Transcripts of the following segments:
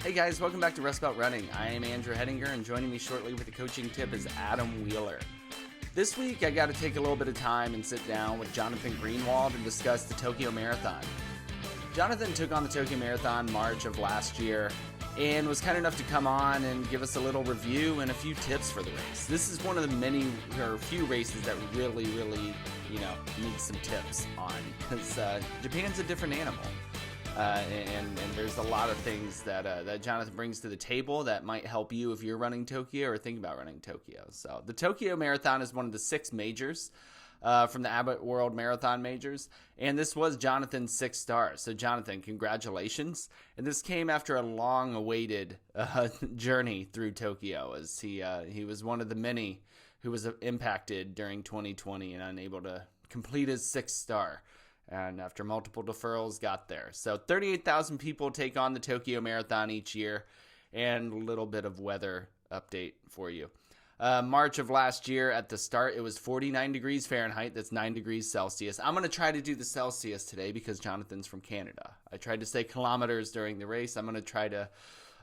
Hey guys, welcome back to Rust Belt Running. I am Andrew Hedinger, and joining me shortly with a coaching tip is Adam Wheeler. This week, I got to take a little bit of time and sit down with Jonathan Greenwald and discuss the Tokyo Marathon. Jonathan took on the Tokyo Marathon March of last year and was kind enough to come on and give us a little review and a few tips for the race. This is one of the few races that really, need some tips on, because Japan's a different animal. And there's a lot of things that Jonathan brings to the table that might help you if you're running Tokyo or think about running Tokyo. So the Tokyo Marathon is one of the 6 majors from the Abbott World Marathon Majors, and this was Jonathan's 6th star. So Jonathan, congratulations. And this came after a long-awaited journey through Tokyo, as he was one of the many who was impacted during 2020 and unable to complete his 6th star. And after multiple deferrals, got there. So 38,000 people take on the Tokyo Marathon each year, and a little bit of weather update for you. March of last year at the start, it was 49 degrees Fahrenheit. That's 9 degrees Celsius. I'm going to try to do the Celsius today because Jonathan's from Canada. I tried to say kilometers during the race. I'm going to try to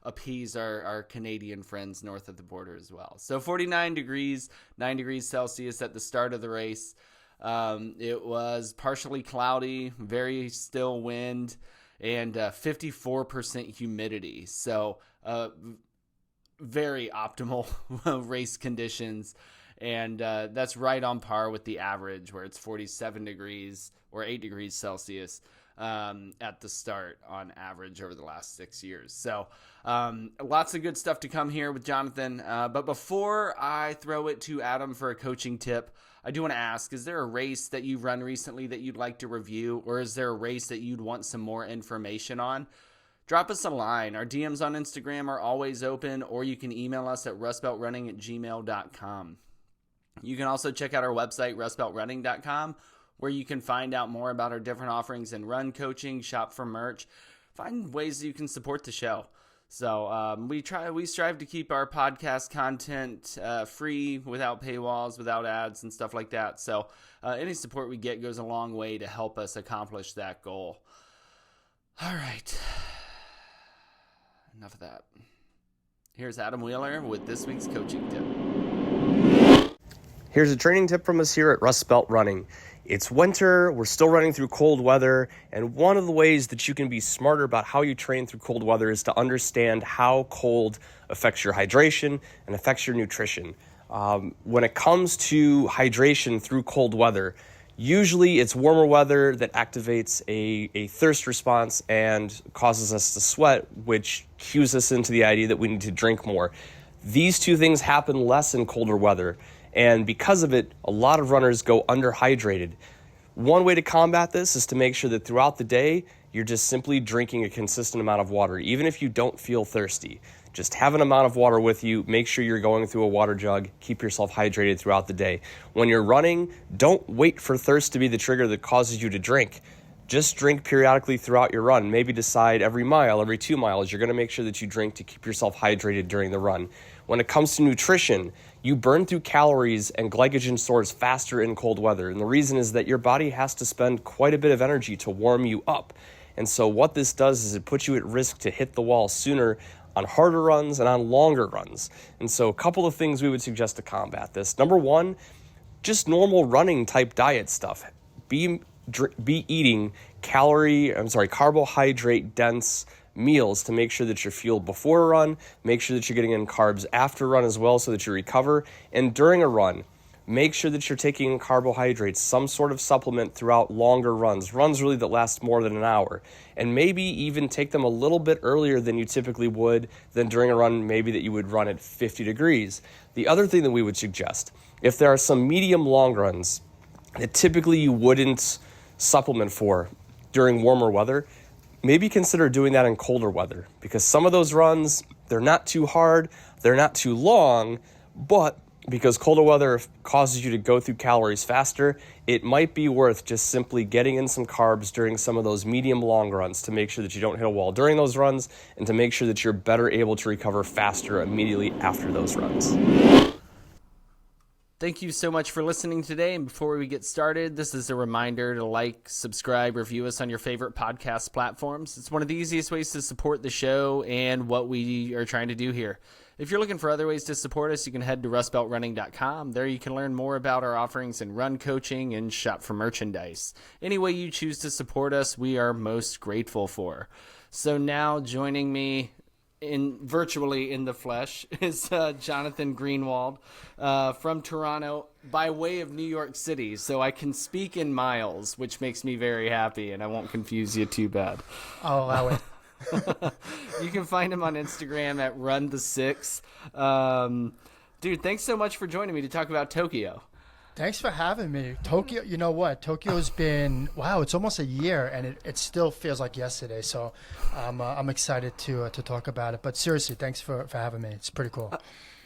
appease our Canadian friends north of the border as well. So 49 degrees, 9 degrees Celsius at the start of the race. It was partially cloudy, very still wind, and 54% humidity. So very optimal race conditions. And that's right on par with the average, where it's 47 degrees or 8 degrees Celsius at the start on average over the last 6 years. So lots of good stuff to come here with Jonathan. But before I throw it to Adam for a coaching tip, I do want to ask, is there a race that you've run recently that you'd like to review, or is there a race that you'd want some more information on? Drop us a line. Our DMs on Instagram are always open, or you can email us at rustbeltrunning@gmail.com. You can also check out our website, rustbeltrunning.com, where you can find out more about our different offerings in run coaching, shop for merch, find ways that you can support the show. So we strive to keep our podcast content free, without paywalls, without ads and stuff like that. So any support we get goes a long way to help us accomplish that goal. All right. Enough of that. Here's Adam Wheeler with this week's coaching tip. Here's a training tip from us here at Rust Belt Running. It's winter, we're still running through cold weather, and one of the ways that you can be smarter about how you train through cold weather is to understand how cold affects your hydration and affects your nutrition. When it comes to hydration through cold weather, usually it's warmer weather that activates a thirst response and causes us to sweat, which cues us into the idea that we need to drink more. These two things happen less in colder weather. And because of it, a lot of runners go underhydrated. One way to combat this is to make sure that throughout the day, you're just simply drinking a consistent amount of water, even if you don't feel thirsty. Just have an amount of water with you. Make sure you're going through a water jug. Keep yourself hydrated throughout the day. When you're running, don't wait for thirst to be the trigger that causes you to drink. Just drink periodically throughout your run. Maybe decide every mile, every 2 miles, you're going to make sure that you drink to keep yourself hydrated during the run. When it comes to nutrition, you burn through calories and glycogen stores faster in cold weather. And the reason is that your body has to spend quite a bit of energy to warm you up. And so what this does is it puts you at risk to hit the wall sooner on harder runs and on longer runs. And so a couple of things we would suggest to combat this. Number one, just normal running type diet stuff. Be eating carbohydrate dense meals to make sure that you're fueled before a run, make sure that you're getting in carbs after a run as well so that you recover. And during a run, make sure that you're taking carbohydrates, some sort of supplement throughout longer runs really that last more than an hour. And maybe even take them a little bit earlier than you typically would than during a run, maybe that you would run at 50 degrees. The other thing that we would suggest, if there are some medium long runs that typically you wouldn't supplement for during warmer weather, maybe consider doing that in colder weather, because some of those runs, they're not too hard, they're not too long, but because colder weather causes you to go through calories faster, it might be worth just simply getting in some carbs during some of those medium long runs to make sure that you don't hit a wall during those runs and to make sure that you're better able to recover faster immediately after those runs. Thank you so much for listening today. And before we get started, this is a reminder to like, subscribe, review us on your favorite podcast platforms. It's one of the easiest ways to support the show and what we are trying to do here. If you're looking for other ways to support us, you can head to rustbeltrunning.com. There you can learn more about our offerings in run coaching and shop for merchandise. Any way you choose to support us, we are most grateful for. So now joining me virtually in the flesh is Jonathan Greenwald from Toronto by way of New York City. So I can speak in miles, which makes me very happy, and I won't confuse you too bad. I'll allow it. You can find him on Instagram at RunThe6. Dude, thanks so much for joining me to talk about Tokyo. Thanks for having me. Tokyo, you know what? Tokyo's been, wow, it's almost a year, and it still feels like yesterday. So I'm excited to talk about it. But seriously, thanks for having me. It's pretty cool.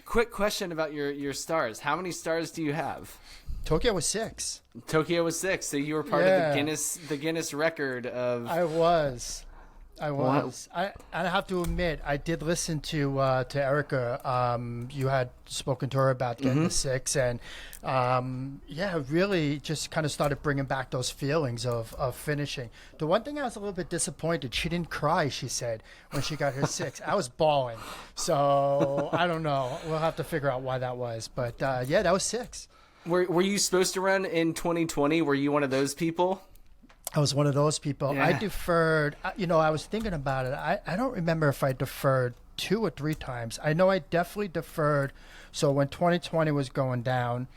Quick question about your stars. How many stars do you have? Tokyo was 6. Tokyo was 6. So you were part of the Guinness record of... I was. I have to admit, I did listen to Erica. You had spoken to her about getting the 6, and really just kind of started bringing back those feelings of finishing. The one thing I was a little bit disappointed, she didn't cry, she said, when she got her 6. I was bawling. So I don't know. We'll have to figure out why that was. But that was 6. Were you supposed to run in 2020? Were you one of those people? I was one of those people. Yeah. I deferred. I was thinking about it. I don't remember if I deferred 2 or 3 times. I know I definitely deferred. So when 2020 was going down,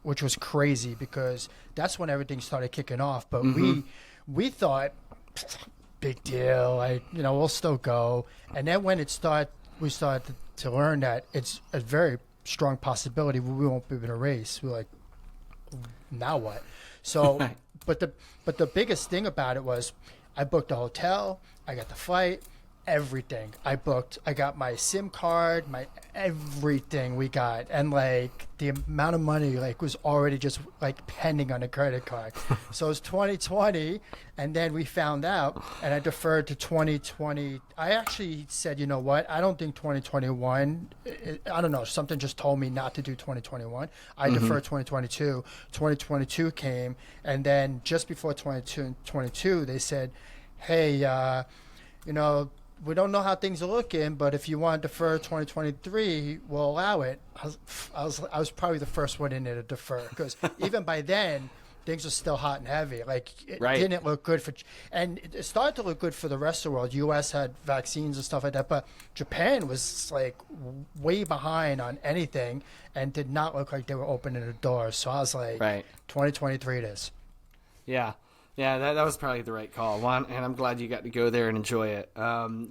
which was crazy because that's when everything started kicking off. But we thought, big deal. We'll still go. And then when we started to learn that it's a very strong possibility we won't be able to race. We're like, now what? So. Right. But the biggest thing about it was I booked a hotel, I got the flight, everything. I got my SIM card, my everything we got. And the amount of money was already just pending on a credit card. So it was 2020, and then we found out, and I deferred to 2020. I actually said, you know what? I don't think 2021, I don't know, something just told me not to do 2021. I deferred 2022. 2022 came, and then just before 2022, they said, hey, we don't know how things are looking, but if you want to defer 2023, we'll allow it. I was probably the first one in there to defer because even by then, things were still hot and heavy. It didn't look good and it started to look good for the rest of the world. U.S. had vaccines and stuff like that, but Japan was way behind on anything and did not look like they were opening the doors. So I was like, 2023 it is. Yeah. Yeah, that was probably the right call, and I'm glad you got to go there and enjoy it.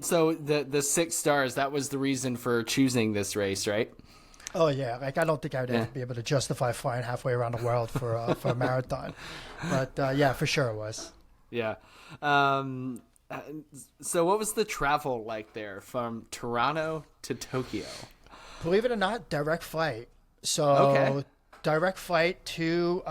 So the 6 stars, that was the reason for choosing this race, right? Oh yeah, I don't think I'd ever be able to justify flying halfway around the world for a marathon, but for sure it was. Yeah. So what was the travel like there from Toronto to Tokyo? Believe it or not, direct flight. So direct flight to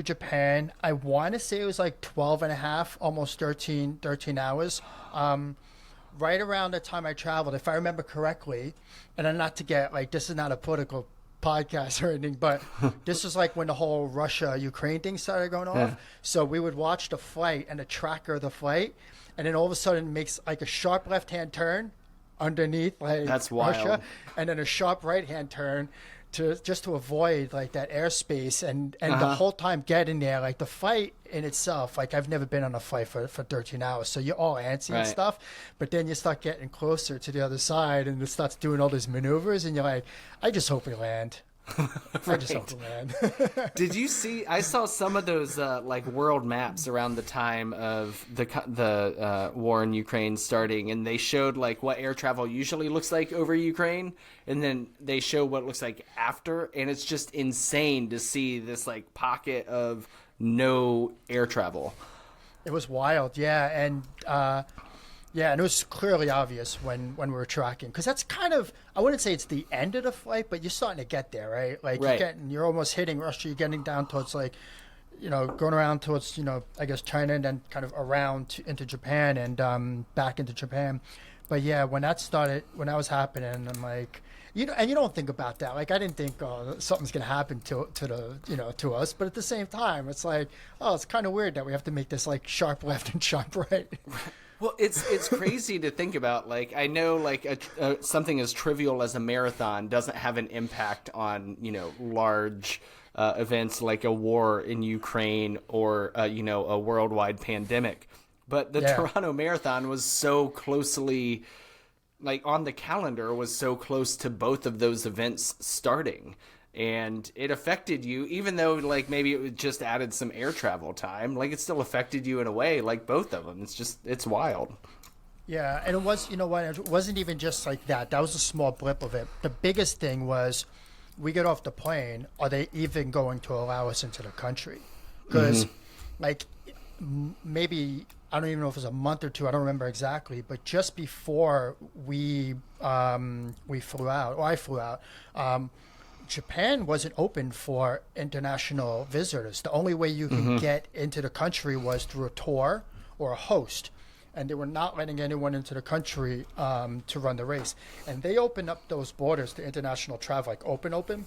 Japan. I want to say it was 12 and a half, almost 13 hours. Right around the time I traveled, if I remember correctly, and I'm not to get this is not a political podcast or anything, but this is when the whole Russia-Ukraine thing started going off. Yeah. So we would watch the flight and the tracker of the flight, and then all of a sudden it makes a sharp left-hand turn underneath That's Russia, wild. And then a sharp right-hand turn to avoid that airspace and the whole time getting there, the fight in itself, I've never been on a flight for 13 hours, so you're all antsy and stuff, but then you start getting closer to the other side and it starts doing all these maneuvers and you're like, I just hope we land. I just hope we land. Did you see? I saw some of those world maps around the time of the war in Ukraine starting, and they showed what air travel usually looks like over Ukraine, and then they show what it looks like after, and it's just insane to see this pocket of no air travel. It was wild, and it was clearly obvious when we were tracking, because that's kind of, I wouldn't say it's the end of the flight, but you're starting to get there, right? You're almost hitting Russia. You're getting down towards going around towards I guess China, and then kind of around into Japan and back into Japan. But yeah, when that was happening, I'm like, and you don't think about that. Like I didn't think, oh, something's gonna happen to the to us. But at the same time, it's like, oh, it's kind of weird that we have to make this like sharp left and sharp right. Well, it's crazy to think about. Like, I know, like, something as trivial as a marathon doesn't have an impact on, large events like a war in Ukraine or, a worldwide pandemic. But the Toronto Marathon was so closely, like, on the calendar, was so close to both of those events starting. And it affected you, even though, like, maybe it just added some air travel time. Like, it still affected you in a way, like both of them. It's wild. Yeah, and it was, it wasn't even just like that. That was a small blip of it. The biggest thing was, we get off the plane, are they even going to allow us into the country? Because, like, maybe, I don't even know if it was a month or two, I don't remember exactly, but just before we flew out, or I flew out, Japan wasn't open for international visitors. The only way you can get into the country was through a tour or a host. And they were not letting anyone into the country to run the race. And they opened up those borders to international travel, like open,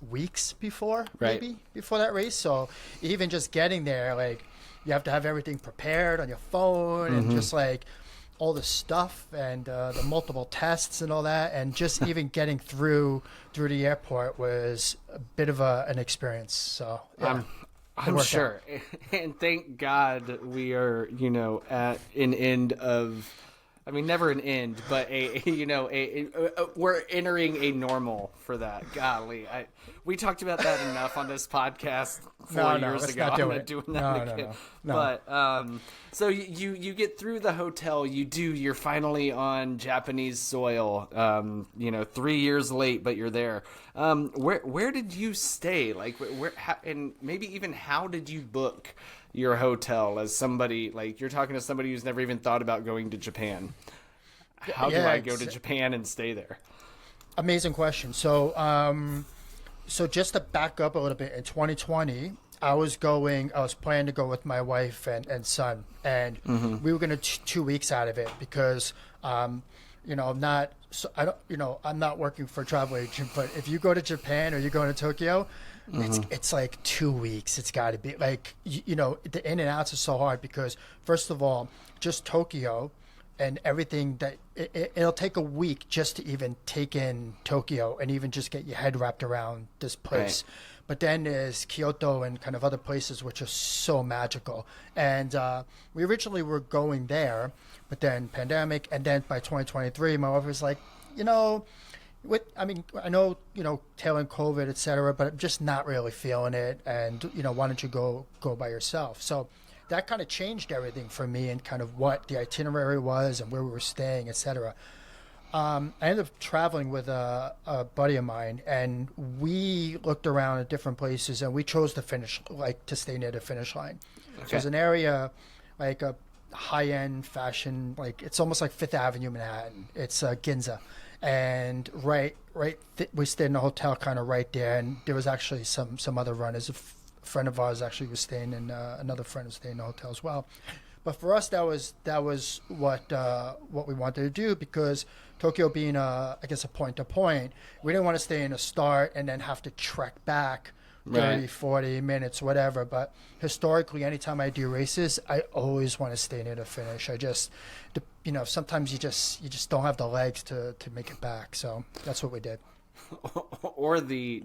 weeks before, maybe, before that race. So even just getting there, like, you have to have everything prepared on your phone and just like all the stuff and the multiple tests and all that, and just even getting through the airport was a bit of an experience. So yeah, I'm sure, and thank God we are, at an end of, I mean, never an end, but we're entering a normal for that. Golly, we talked about that enough on this podcast 4 years ago. I'm not doing that again. No. But so you get through the hotel. You're finally on Japanese soil. 3 years late, but you're there. Where did you stay? Like and maybe even how did you book your hotel as somebody, like, you're talking to somebody who's never even thought about going to Japan? How do I go to Japan and stay there? Amazing question. So just to back up a little bit, in 2020, I was planning to go with my wife and son, and we were going to 2 weeks out of it because, I'm not working for a travel agent, but if you go to Japan or you're going to Tokyo, it's like 2 weeks. It's got to be like, the in and outs are so hard because, first of all, just Tokyo and everything that it'll take a week just to even take in Tokyo and even just get your head wrapped around this place. Right. But then there's Kyoto and kind of other places which are so magical. And we originally were going there, but then pandemic, and then by 2023, my wife was like, I know, tailing COVID, et cetera, but I'm just not really feeling it. And, why don't you go by yourself? So that kind of changed everything for me and kind of what the itinerary was and where we were staying, et cetera. I ended up traveling with a buddy of mine, and we looked around at different places, and we chose to stay near the finish line. Okay. So it's an area like a high-end fashion, like it's almost like Fifth Avenue, Manhattan. It's Ginza. And we stayed in a hotel kind of right there, and there was actually some other runners. A friend of ours actually was staying in, another friend was staying in the hotel as well. But for us, that was what we wanted to do, because Tokyo being a point to point, we didn't want to stay in a start and then have to trek back 30, 40 minutes, whatever. But historically, anytime I do races, I always want to stay near the finish. Sometimes you just don't have the legs to make it back. So that's what we did. Or the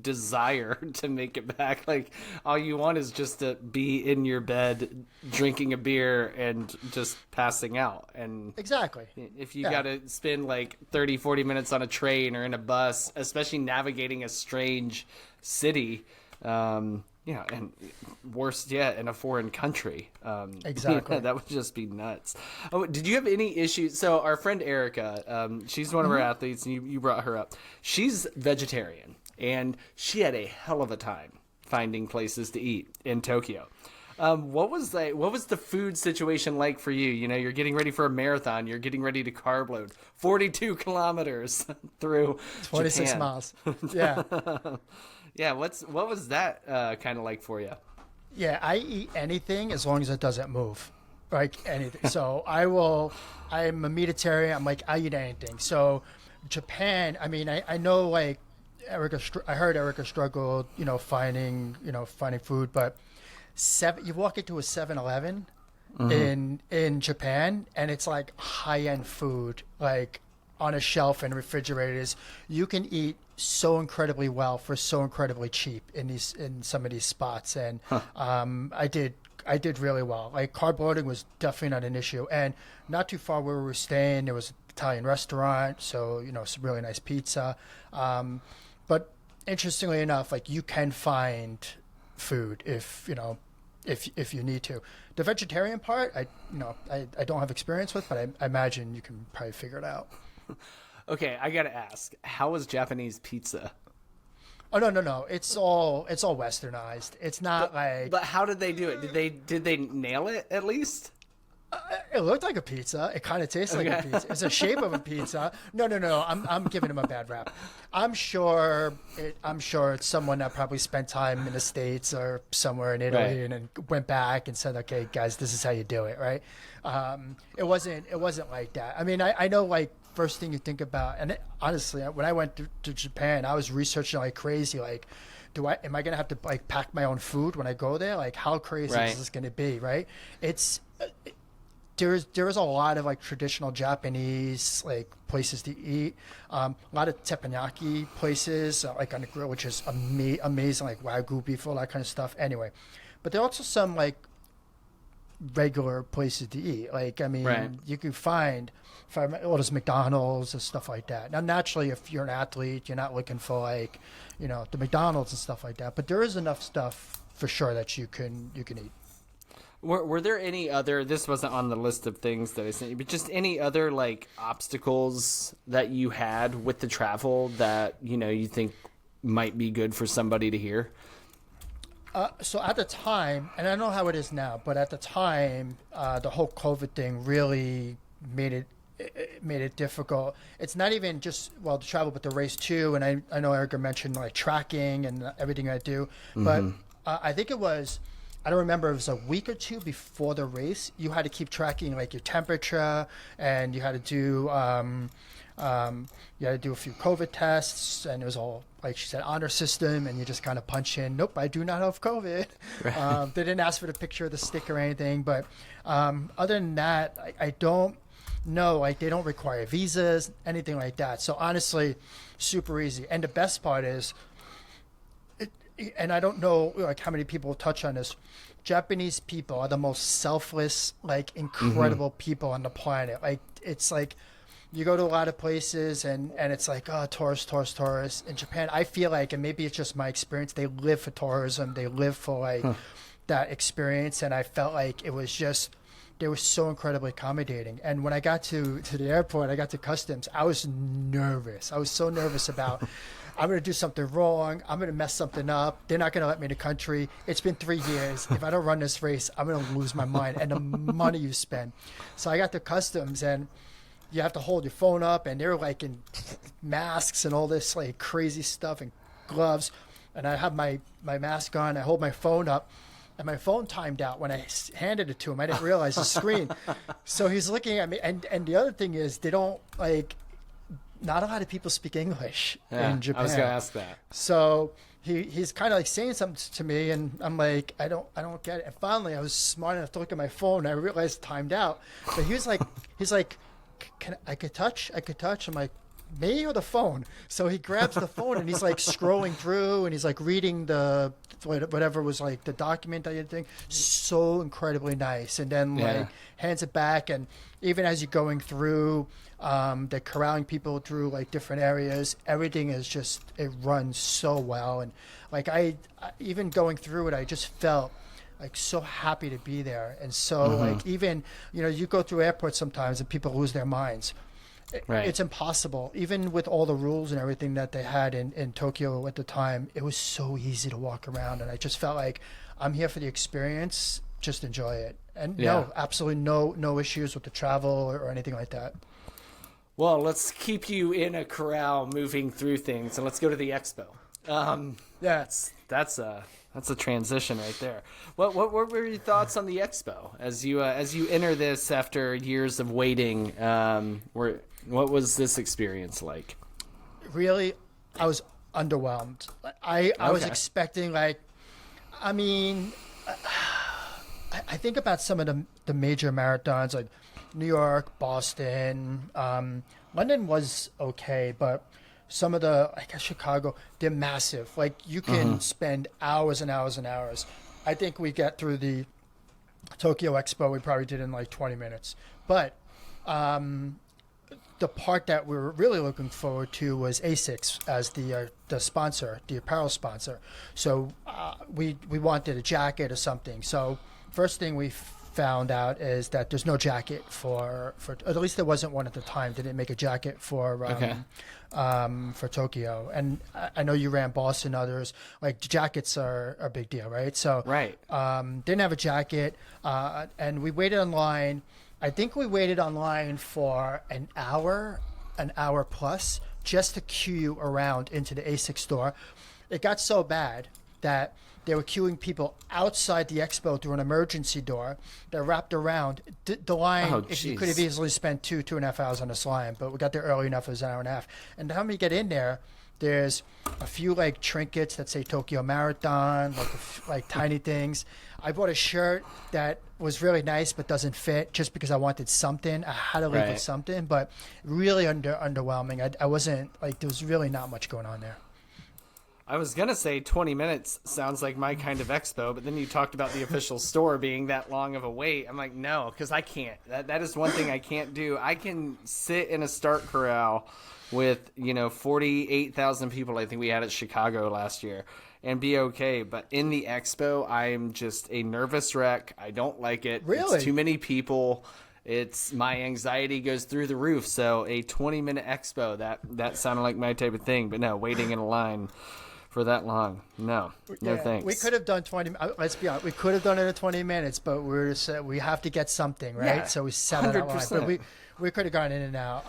desire to make it back. Like, all you want is just to be in your bed drinking a beer and just passing out. And exactly, if you got to spend like 30-40 minutes on a train or in a bus, especially navigating a strange city, and worse yet, in a foreign country. Exactly. That would just be nuts. Oh, did you have any issues? So our friend Erica, she's one of our athletes, and you brought her up. She's vegetarian, and she had a hell of a time finding places to eat in Tokyo. What was the food situation like for you? You're getting ready for a marathon. You're getting ready to carb load 42 kilometers through 26 Japan. miles. Yeah. Yeah, what was that kind of like for you? Yeah, I eat anything as long as it doesn't move. like anything. So I'm a meatitarian. I'm like, I eat anything. So Japan, I mean, I know like I heard Erica struggled, finding food, but you walk into a 7-Eleven in Japan, and it's like high-end food, like on a shelf in refrigerators. You can eat so incredibly well for so incredibly cheap in some of these spots, and I did really well. Like carb loading was definitely not an issue, and not too far where we were staying, there was an Italian restaurant, so some really nice pizza. But interestingly enough, like you can find food if you need to. The vegetarian part, I don't have experience with, but I imagine you can probably figure it out. Okay, I gotta ask, how was Japanese pizza? Oh no! It's all westernized. It's not But how did they do it? Did they nail it at least? It looked like a pizza. It kind of tastes like a pizza. It's the shape of a pizza. No. I'm giving him a bad rap. I'm sure it's someone that probably spent time in the States or somewhere in Italy, Right. and then went back and said, "Okay, guys, this is how you do it." Right? It wasn't like that. I mean, I know like first thing you think about, and honestly, when I went to Japan, I was researching like crazy, like. Am I gonna have to like pack my own food when I go there? Like, how crazy is this gonna be? Right? There's a lot of like traditional Japanese like places to eat. A lot of teppanyaki places like on the grill, which is amazing, like wagyu beef, all that kind of stuff. Anyway, but there are also some like regular places to eat. Like I mean, you can find there's McDonald's and stuff like that. Now, naturally, if you're an athlete, you're not looking for like the McDonald's and stuff like that. But there is enough stuff for sure that you can eat. Were there any other, this wasn't on the list of things that I sent you, but just any other like obstacles that you had with the travel that, you think might be good for somebody to hear? So at the time, and I don't know how it is now, but at the time, the whole COVID thing really made it difficult. It's not even just, the travel, but the race too. And I know Erica mentioned like tracking and everything I do, but I think it was, I don't remember, it was a week or two before the race. You had to keep tracking like your temperature, and you had to do a few COVID tests, and it was all, like she said, honor system, and you just kind of punch in, nope, I do not have COVID. Right. They didn't ask for the picture of the stick or anything, but other than that, I don't know, like they don't require visas, anything like that. So honestly, super easy. And the best part is, and I don't know like how many people touch on this, Japanese people are the most selfless, like incredible people on the planet. Like it's like you go to a lot of places and it's like, oh, tourists. In Japan, I feel like, and maybe it's just my experience, they live for tourism. They live for like that experience. And I felt like it was just, they were so incredibly accommodating. And when I got to the airport, I got to customs, I was nervous. I was so nervous about, I'm going to do something wrong. I'm going to mess something up. They're not going to let me in the country. It's been 3 years. If I don't run this race, I'm going to lose my mind, and the money you spend. So I got to customs, and you have to hold your phone up, and they're like in masks and all this like crazy stuff and gloves. And I have my mask on. I hold my phone up, and my phone timed out when I handed it to him. I didn't realize the screen. So he's looking at me. And the other thing is, they don't like, not a lot of people speak English in Japan. I was going to ask that. So he's kind of like saying something to me, and I'm like, I don't get it. And finally, I was smart enough to look at my phone, and I realized it timed out. But he's like, I could touch. I'm like, me or the phone? So he grabs the phone, and he's like scrolling through, and he's like reading the whatever was like the document that you think. So incredibly nice. And then like hands it back, and even as you're going through, they're corralling people through like different areas. Everything is just, it runs so well. And like I even going through it, I just felt like so happy to be there. And so like even, you go through airports sometimes and people lose their minds. Right. It's impossible. Even with all the rules and everything that they had in Tokyo at the time, it was so easy to walk around. And I just felt like I'm here for the experience. Just enjoy it. And no, absolutely no issues with the travel or anything like that. Well, let's keep you in a corral moving through things, and let's go to the expo. That's a transition right there. What were your thoughts on the expo as you enter this after years of waiting? What was this experience like? Really, I was underwhelmed. I was Okay. expecting I mean, I think about some of the major marathons like New York, Boston, London was okay, but some of I guess Chicago, they're massive. Like you can spend hours and hours and hours. I think we get through the Tokyo Expo, we probably did in like 20 minutes. But the part that we were really looking forward to was ASICS as the sponsor, the apparel sponsor. So we wanted a jacket or something. So first thing we found out is that there's no jacket for at least there wasn't one at the time. They didn't make a jacket for Tokyo. And I know you ran Boston, others like jackets are a big deal, right? So Right. didn't have a jacket, and we waited online. I think we waited online for an hour plus, just to queue you around into the ASIC store. It got so bad that they were queuing people outside the expo through an emergency door that wrapped around. The line, Oh, if you jeez. could have easily spent two and a half hours on this line, but we got there early enough, it was an hour and a half. And the time we get in there, there's a few like trinkets that say Tokyo Marathon, like tiny things. I bought a shirt that was really nice but doesn't fit just because I wanted something. I had to leave with Right. something, but really underwhelming. I wasn't like there was really not much going on there. I was going to say 20 minutes sounds like my kind of expo, but then you talked about the official store being that long of a wait. I'm like, no, because I can't. That is one thing I can't do. I can sit in a start corral with, 48,000 people I think we had at Chicago last year and be okay. But in the expo, I'm just a nervous wreck. I don't like it. Really? It's too many people. My anxiety goes through the roof. So a 20-minute expo, that sounded like my type of thing. But no, waiting in a line for that long. No thanks. We could have done 20. Let's be honest. We could have done it in 20 minutes, but we have to get something, right? Yeah, So we sat on that line. 100%. But we could have gone in and out.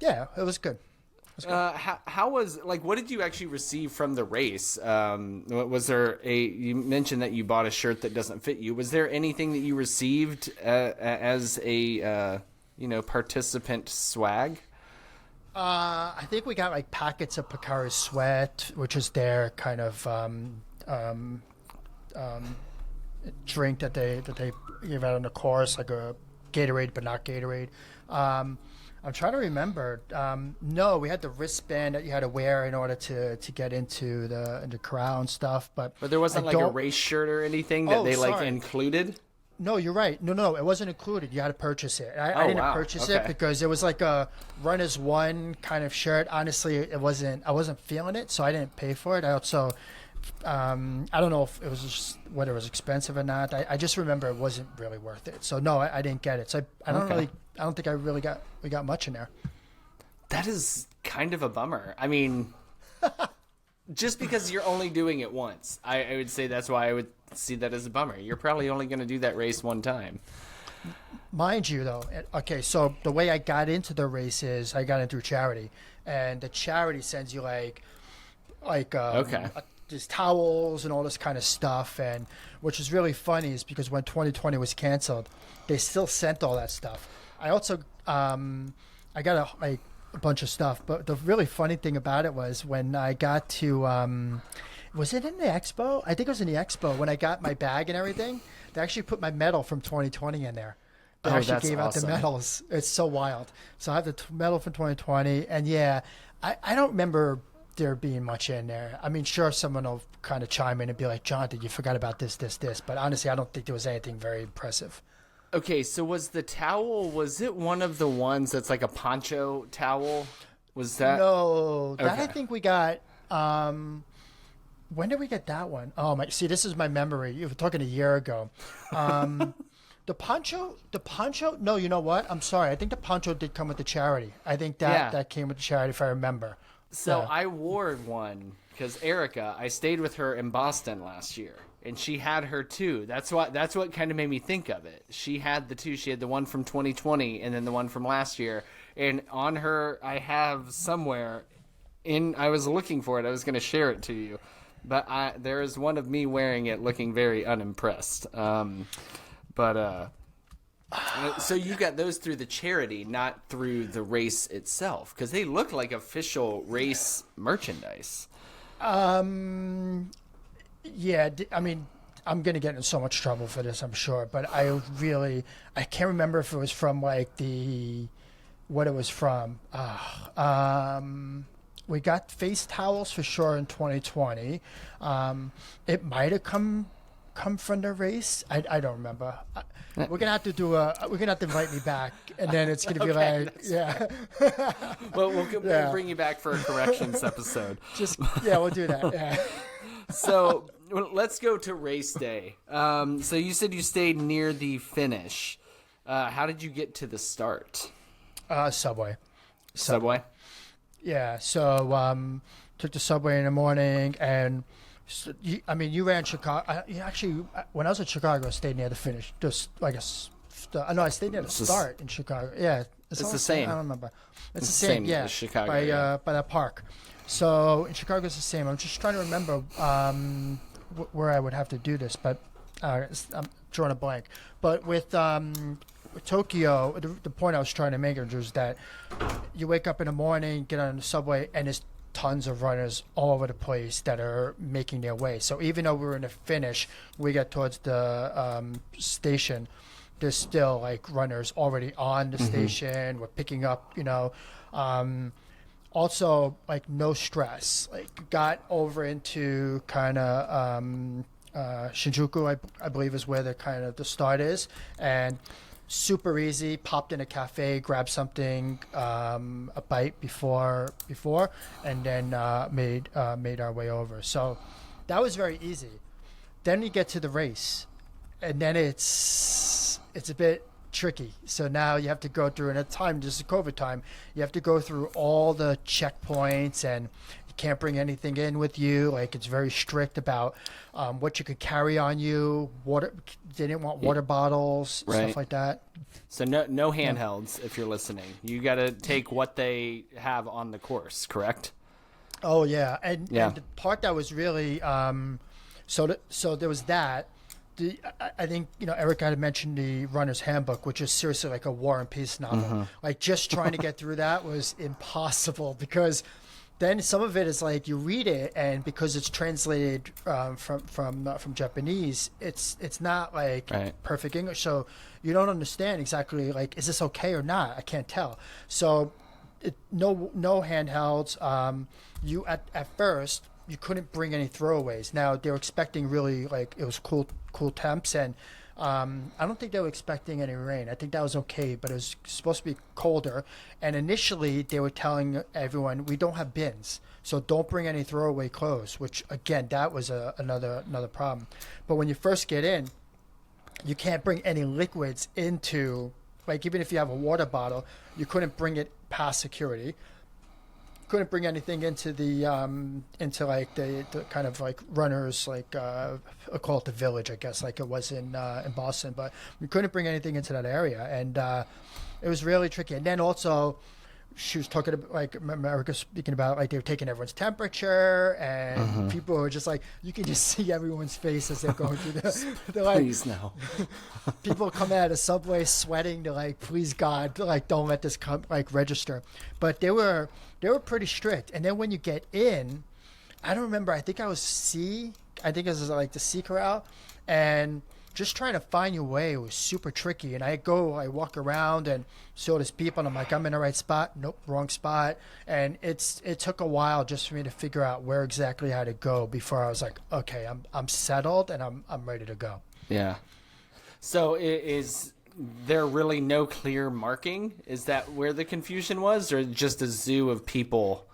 Yeah, it was good. How was what did you actually receive from the race? Was there you mentioned that you bought a shirt that doesn't fit you. Was there anything that you received as a participant swag? I think we got like packets of Picari Sweat, which is their kind of drink that they give out on the course, like a Gatorade, but not Gatorade. I'm trying to remember. No, we had the wristband that you had to wear in order to get into the corral and stuff. But there wasn't I like a don't- race shirt or anything that they sorry. included? No, you're right. No, it wasn't included. You had to purchase it. I didn't wow. purchase Okay. it because it was like a run as one kind of shirt. Honestly, it wasn't. I wasn't feeling it, so I didn't pay for it. I also, I don't know if it was just whether it was expensive or not. I just remember it wasn't really worth it. So no, I didn't get it. So I don't Okay. I don't think we got much in there. That is kind of a bummer. I mean, just because you're only doing it once, I would say that's why I would see that as a bummer. You're probably only going to do that race one time. Mind you, though, okay, so the way I got into the race is I got in through charity, and the charity sends you these towels and all this kind of stuff, and which is really funny is because when 2020 was canceled, they still sent all that stuff. I also I got a bunch of stuff, but the really funny thing about it was when I got to was it in the expo? I think it was in the expo when I got my bag and everything. They actually put my medal from 2020 in there. They Oh, actually that's gave out the awesome. medals. It's so wild. So I have the medal from 2020, and yeah, I don't remember there being much in there. I mean, sure, someone will kind of chime in and be like, "Jonathan, you forgot about this," but honestly, I don't think there was anything very impressive. Okay, so was it one of the ones that's like a poncho towel? Was that? No, that I Okay. think we got. When did we get that one? Oh my! See, this is my memory. You were talking a year ago. The poncho. No, you know what? I'm sorry. I think the poncho did come with the charity. I think that came with the charity, if I remember. So Yeah. I wore one because Erica, I stayed with her in Boston last year, and she had her too. That's what kind of made me think of it. She had the two. She had the one from 2020 and then the one from last year. And on her, I have somewhere I was looking for it. I was going to share it to you, but there is one of me wearing it, looking very unimpressed. So you got those through the charity, not through the race itself, because they look like official race merchandise. Yeah, I mean, I'm gonna get in so much trouble for this, I'm sure. But I can't remember if it was from like what it was from. We got face towels for sure in 2020. It might have come from the race. I don't remember. We're gonna have to invite me back, and then it's gonna be Okay, like, yeah. Well, we'll bring you back for a corrections episode. We'll do that. Yeah. So let's go to race day. So you said you stayed near the finish. How did you get to the start? Subway. Subway? Yeah. So took the subway in the morning, and you ran Chicago. When I was in Chicago, I stayed near the finish. Just like I stayed near the start in Chicago. Yeah, it's the same. I don't remember. It's the same. Yeah, Chicago by that park. So in Chicago, it's the same. I'm just trying to remember where I would have to do this, but I'm drawing a blank. But with Tokyo, the point I was trying to make was that you wake up in the morning, get on the subway, and there's tons of runners all over the place that are making their way. So even though we're in the finish, we get towards the station, there's still like runners already on the station. We're picking up, also like no stress. Like got over into kind of Shinjuku, I believe is where the start is, and super easy. Popped in a cafe, grabbed something, a bite before, and then made our way over. So that was very easy. Then you get to the race, and then it's a bit tricky. So now you have to go through, and at the time, this is COVID time, you have to go through all the checkpoints, and you can't bring anything in with you. Like it's very strict about what you could carry on you. Water, they didn't want water bottles, stuff like that. So no handhelds if you're listening. You got to take what they have on the course, correct? Oh yeah, and the part that was really so there was that. I think Eric had mentioned the Runner's Handbook, which is seriously like a War and Peace novel. Like just trying to get through that was impossible, because then some of it is like you read it, and because it's translated from Japanese, it's not like perfect English, so you don't understand exactly like, is this okay or not? I can't tell. So no handhelds. You at first you couldn't bring any throwaways. Now they were expecting really like it was cool temps, and I don't think they were expecting any rain. I think that was okay, but it was supposed to be colder. And initially they were telling everyone, we don't have bins, so don't bring any throwaway clothes, which again, that was another problem. But when you first get in, you can't bring any liquids into, like even if you have a water bottle, you couldn't bring it past security. Couldn't bring anything into the into like the kind of like runners, like I'll call it the village, I guess, like it was in Boston, but we couldn't bring anything into that area, and it was really tricky. And then also she was talking about, like America speaking about, like they were taking everyone's temperature, and people were just like, you can just see everyone's face as they're going through they're like, please no. People coming out of the subway sweating. They're like, please God, like don't let this register. But they were pretty strict. And then when you get in, I don't remember, I think I was C. I think it was like the C corral, and just trying to find your way was super tricky. And I walk around and see all these people, and I'm like, I'm in the right spot. Nope, wrong spot. And it took a while just for me to figure out where exactly I had to go before I was like, okay, I'm settled and I'm ready to go. Yeah. So is there really no clear marking? Is that where the confusion was, or just a zoo of people?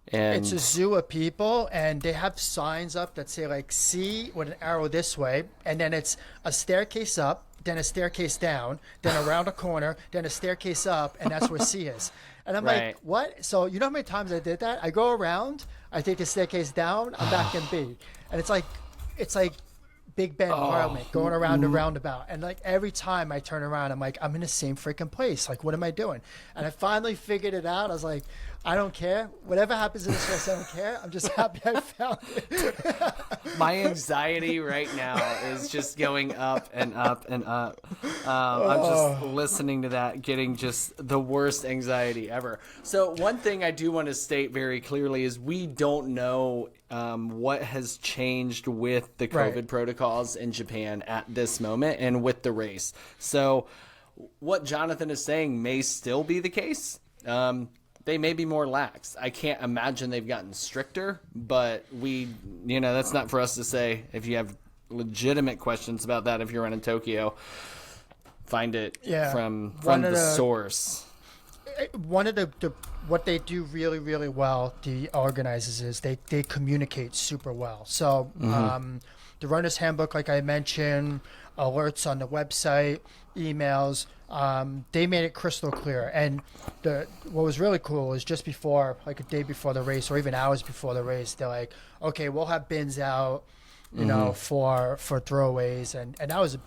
And it's a zoo of people, and they have signs up that say like C with an arrow this way, and then it's a staircase up, then a staircase down, then around a corner, then a staircase up, and that's where C is. And I'm like, what? So you know how many times I did that? I go around, I take the staircase down, I'm back in B, and it's like Big Bend Parliament, going around the roundabout. And like every time I turn around, I'm like, I'm in the same freaking place. Like, what am I doing? And I finally figured it out. I was like, I don't care. Whatever happens in this place, I don't care. I'm just happy I found it. My anxiety right now is just going up and up and up. I'm just listening to that, getting just the worst anxiety ever. So one thing I do want to state very clearly is we don't know what has changed with the COVID protocols in Japan at this moment and with the race. So what Jonathan is saying may still be the case. They may be more lax. I can't imagine they've gotten stricter, but that's not for us to say. If you have legitimate questions about that, if you're running Tokyo, find it from the source. One of the what they do really, really well, the organizers, is they communicate super well. So the runner's handbook, like I mentioned, alerts on the website, emails, they made it crystal clear. And what was really cool is just before, like a day before the race or even hours before the race, they're like, okay, we'll have bins out, you know, for throwaways. And that was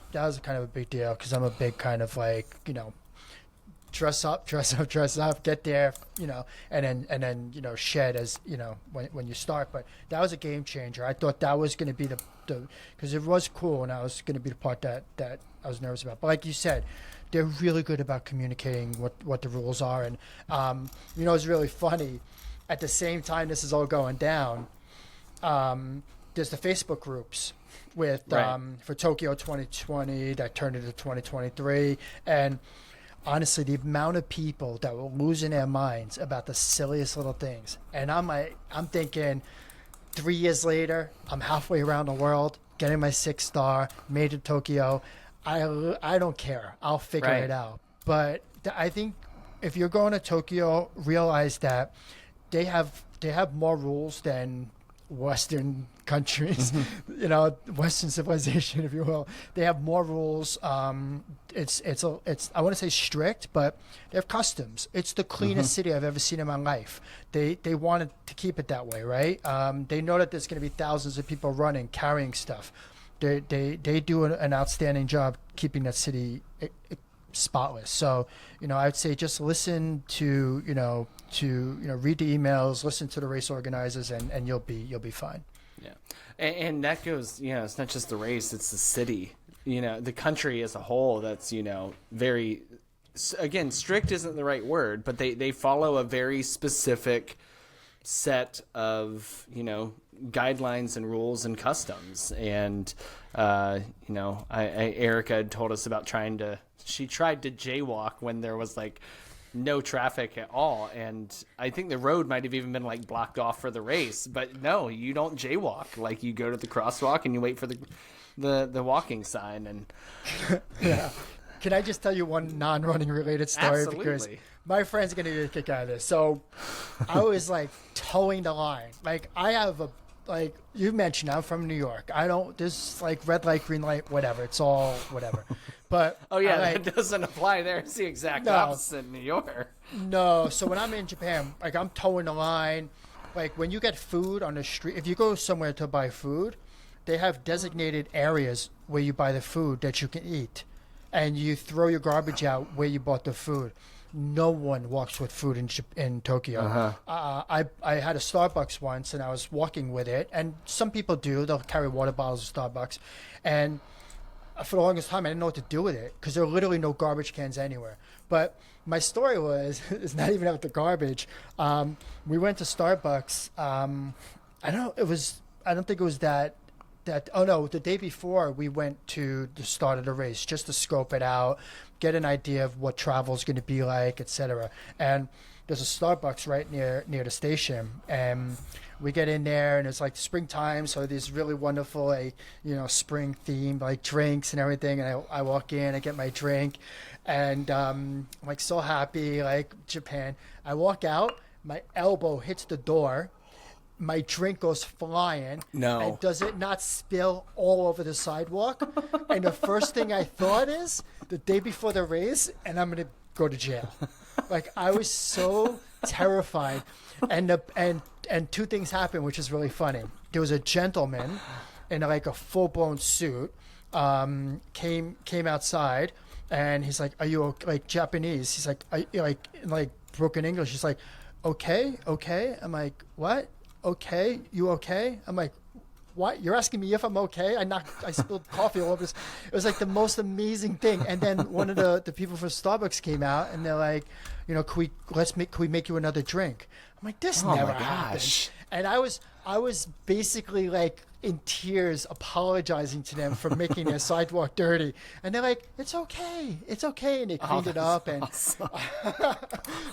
kind of a big deal because I'm a big kind of like, dress up, get there, and then shed as when you start. But that was a game changer. I thought that was going to be the because it was cool, and that was going to be the part that I was nervous about. But like you said, they're really good about communicating what the rules are. And it's really funny. At the same time this is all going down, there's the Facebook groups with for Tokyo 2020 that turned into 2023, and honestly, the amount of people that were losing their minds about the silliest little things. And I'm thinking 3 years later, I'm halfway around the world, getting my 6-star, made to Tokyo. I don't care. I'll figure it out. But I think if you're going to Tokyo, realize that they have more rules than Western countries, Western civilization, if you will. They have more rules. It's I want to say strict, but they have customs. It's the cleanest city I've ever seen in my life. They wanted to keep it that way, right? They know that there's going to be thousands of people running, carrying stuff. They do an outstanding job keeping that city spotless. So, I'd say just listen to read the emails, listen to the race organizers, and you'll be fine. Yeah. And that goes, it's not just the race, it's the city, the country as a whole. That's, very, again, strict isn't the right word, but they follow a very specific set of, guidelines and rules and customs. And, Erica had told us about she tried to jaywalk when there was like no traffic at all, and I think the road might have even been like blocked off for the race. But no, you don't jaywalk. Like, you go to the crosswalk and you wait for the walking sign. And yeah. Can I just tell you one non-running related story? Absolutely. Because my friend's gonna get a kick out of this. So I was like towing the line. Like, I have like you mentioned, I'm from New York. There's like red light, green light, whatever. It's all whatever. But that doesn't apply there. It's the exact opposite in New York. No. So when I'm in Japan, like, I'm towing the line. Like, when you get food on the street, if you go somewhere to buy food, they have designated areas where you buy the food that you can eat, and you throw your garbage out where you bought the food. No one walks with food in Tokyo. I had a Starbucks once, and I was walking with it, and some people do. They'll carry water bottles of Starbucks, and for the longest time, I didn't know what to do with it because there are literally no garbage cans anywhere. But my story is not even about the garbage. We went to Starbucks. I don't think it was that. Oh no, the day before we went to the start of the race just to scope it out, get an idea of what travel is going to be like, etc. And there's a Starbucks right near the station, and we get in there, and it's like springtime, so there's really wonderful, spring themed like drinks and everything. And I walk in, I get my drink, and I'm like so happy, like Japan. I walk out, my elbow hits the door. My drink goes flying. No. And does it not spill all over the sidewalk? And the first thing I thought is, the day before the race, and I'm going to go to jail. Like, I was so terrified. And two things happened, which is really funny. There was a gentleman in like a full-blown suit, came outside, and he's like, "Are you like Japanese?" He's like, like broken English. He's like, "Okay." I'm like, "What? Okay, you okay?" I'm like, "What? You're asking me if I'm okay?" I spilled coffee all over this. It was like the most amazing thing. And then one of the people from Starbucks came out, and they're like, can we make you another drink? I'm like, this never happened. And I was basically like in tears apologizing to them for making their sidewalk dirty. And they're like, it's okay. And they cleaned it up. And awesome.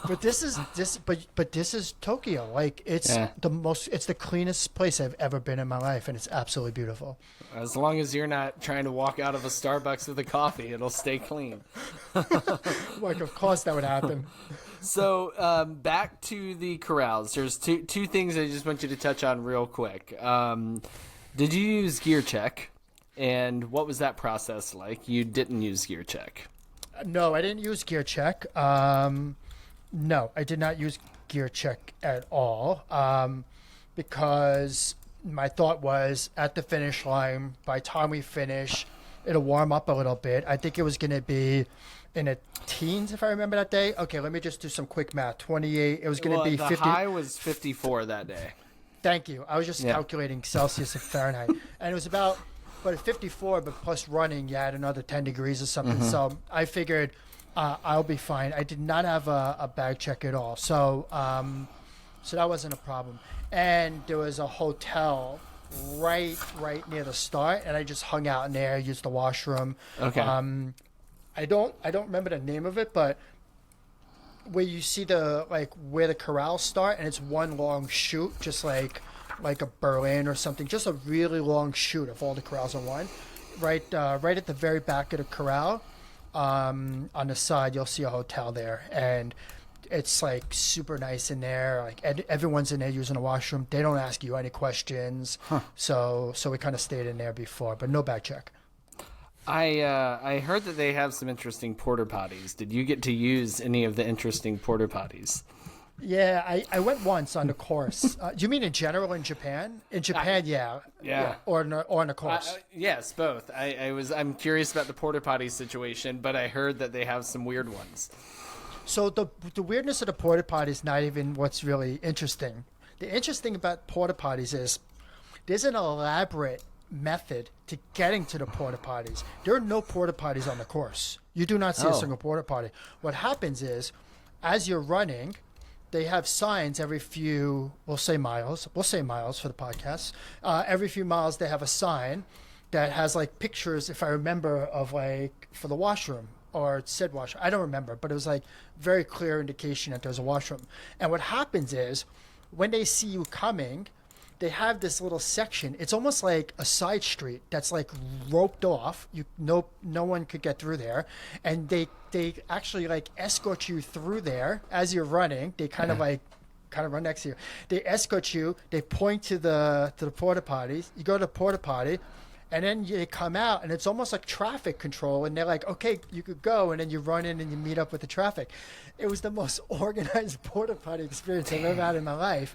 but this is Tokyo. Like it's it's the cleanest place I've ever been in my life, and it's absolutely beautiful. As long as you're not trying to walk out of a Starbucks with a coffee, it'll stay clean. Like, of course that would happen. So back to the corrals. There's two things I just want you to touch on real quick. Did you use gear check? And what was that process like? You didn't use gear check. No, I didn't use gear check. No, I did not use gear check at all, because my thought was at the finish line, by the time we finish, it'll warm up a little bit. I think it was going to be in the teens, if I remember that day. Okay, let me just do some quick math. 28. It was going to be 50. The high was 54 that day. Thank you. I was just calculating Celsius and Fahrenheit. And it was about, but at 54, but plus running, you had another 10 degrees or something. Mm-hmm. So I figured I'll be fine. I did not have a bag check at all. So that wasn't a problem. And there was a hotel right near the start, and I just hung out in there, used the washroom. Okay. I don't remember the name of it, but where you see where the corrals start, and it's one long chute, just like a Berlin or something, just a really long chute of all the corrals in one. Right at the very back of the corral, on the side, you'll see a hotel there, and it's like super nice in there. Like everyone's in there using the washroom. They don't ask you any questions. Huh. So we kind of stayed in there before, but no bag check. I heard that they have some interesting porta potties. Did you get to use any of the interesting porta potties? Yeah, I went once on the course. Do you mean in general in Japan? In Japan, yeah. Or on the course. Yes, both. I'm curious about the porta potty situation, but I heard that they have some weird ones. So the weirdness of the porta potty is not even what's really interesting. The interesting about porta potties is there's an elaborate method to getting to the porta potties. There are no porta potties on the course. You do not see a single porta potty. What happens is, as you're running, they have signs every few, we'll say miles for the podcast. Every few miles they have a sign that has like pictures, if I remember, of like for the washroom. Or it said washroom. I don't remember, but it was like very clear indication that there's a washroom. And what happens is, when they see you coming, they have this little section. It's almost like a side street that's like roped off. No one could get through there, and they actually like escort you through there as you're running. They kind of run next to you. They escort you. They point to the porta potties. You go to the porta potty. And then they come out, and it's almost like traffic control. And they're like, okay, you could go. And then you run in and you meet up with the traffic. It was the most organized porta potty experience I've ever had in my life.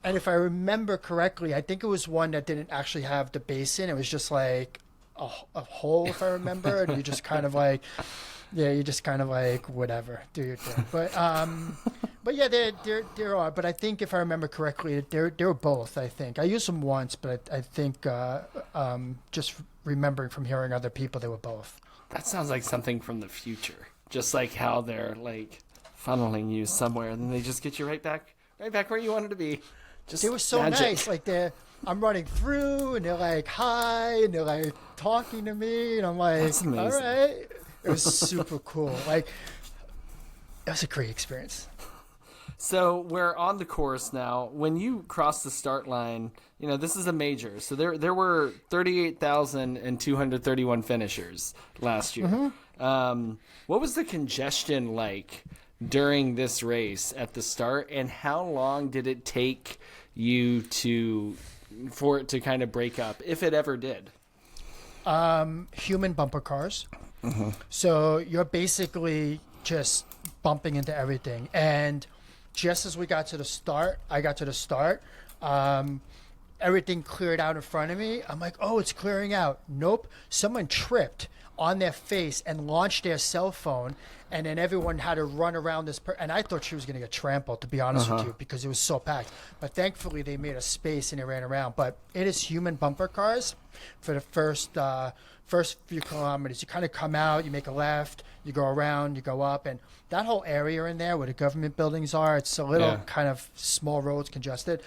And if I remember correctly, I think it was one that didn't actually have the basin. It was just like a hole, if I remember. And you just kind of like, whatever, do your thing. But yeah, there are. But I think if I remember correctly, they were both. I think I used them once, but I think just remembering from hearing other people, they were both. That sounds like something from the future. Just like how they're like funneling you somewhere, and then they just get you right back where you wanted to be. Just they were so magic. nice. Like I'm running through, and they're like hi, and they're like talking to me, and I'm like, that's amazing. All right. It was super cool. Like, it was a great experience. So we're on the course now. When you cross the start line, this is a major. So there were 38,231 finishers last year. Mm-hmm. What was the congestion like during this race at the start, and how long did it take you for it to kind of break up, if it ever did? Human bumper cars. Mm-hmm. So you're basically just bumping into everything. And just as I got to the start, everything cleared out in front of me. I'm like, oh, it's clearing out. Nope. Someone tripped on their face and launched their cell phone, and then everyone had to run around this. And I thought she was going to get trampled, to be honest with you, because it was so packed. But thankfully, they made a space and they ran around. But it is human bumper cars for the first few kilometers. You kind of come out, you make a left, you go around, you go up, and that whole area in there where the government buildings are, it's a little kind of small roads, congested.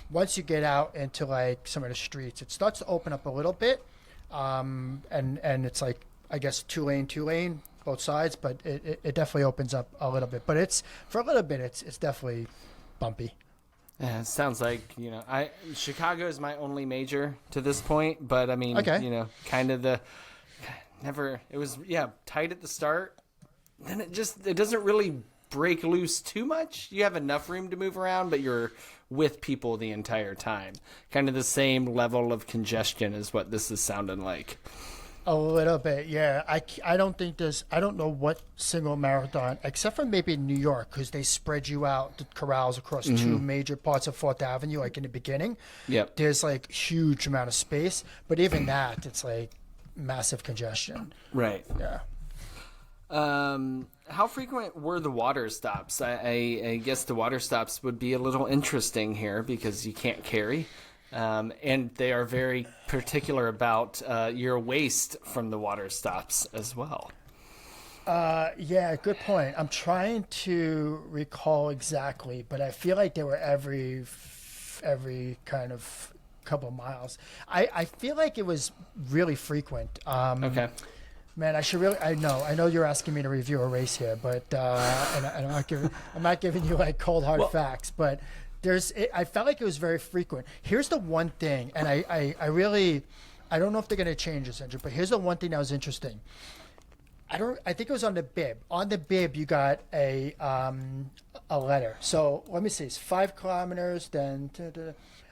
Once you get out into like some of the streets, it starts to open up a little bit, and it's like, I guess, two lane, both sides, but it definitely opens up a little bit. But it's for a little bit, it's definitely bumpy. Yeah, it sounds like, Chicago is my only major to this point, but I mean, kind of it was tight at the start. Then it doesn't really break loose too much. You have enough room to move around, but you're with people the entire time. Kind of the same level of congestion is what this is sounding like. A little bit, yeah. I don't know what single marathon, except for maybe New York, because they spread you out, the corrals across two major parts of 4th Avenue, like in the beginning. Yep. There's like huge amount of space, but even that, it's like massive congestion. Right. Yeah. How frequent were the water stops? I guess the water stops would be a little interesting here because you can't carry. And they are very particular about your waste from the water stops as well. Yeah, good point. I'm trying to recall exactly, but I feel like they were every kind of couple of miles. I feel like it was really frequent. Okay. Man, I know you're asking me to review a race here, but and I'm not giving you like cold hard facts, but I felt like it was very frequent. Here's the one thing, and I don't know if they're going to change this, Andrew, but here's the one thing that was interesting. I think it was on the bib. On the bib, you got a letter. So let me see, it's 5 kilometers, then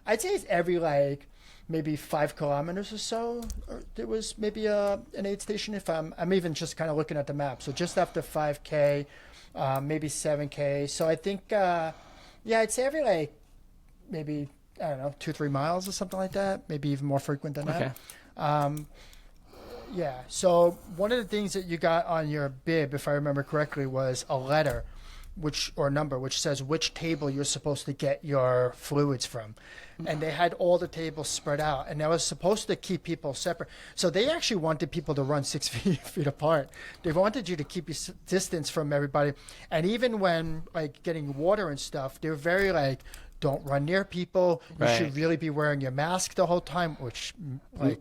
I'd say it's every like maybe 5 kilometers or so. Or there was maybe an aid station. If I'm even just kind of looking at the map. So just after 5K, maybe 7K. So I think. Yeah, I'd say every like maybe, I don't know, 2-3 miles or something like that. Maybe even more frequent than that. Yeah. So one of the things that you got on your bib, if I remember correctly, was a letter, which says which table you're supposed to get your fluids from. And they had all the tables spread out, and that was supposed to keep people separate. So they actually wanted people to run 6 feet apart. They wanted you to keep your distance from everybody. And even when like getting water and stuff, they were very like, don't run near people. You should really be wearing your mask the whole time, which like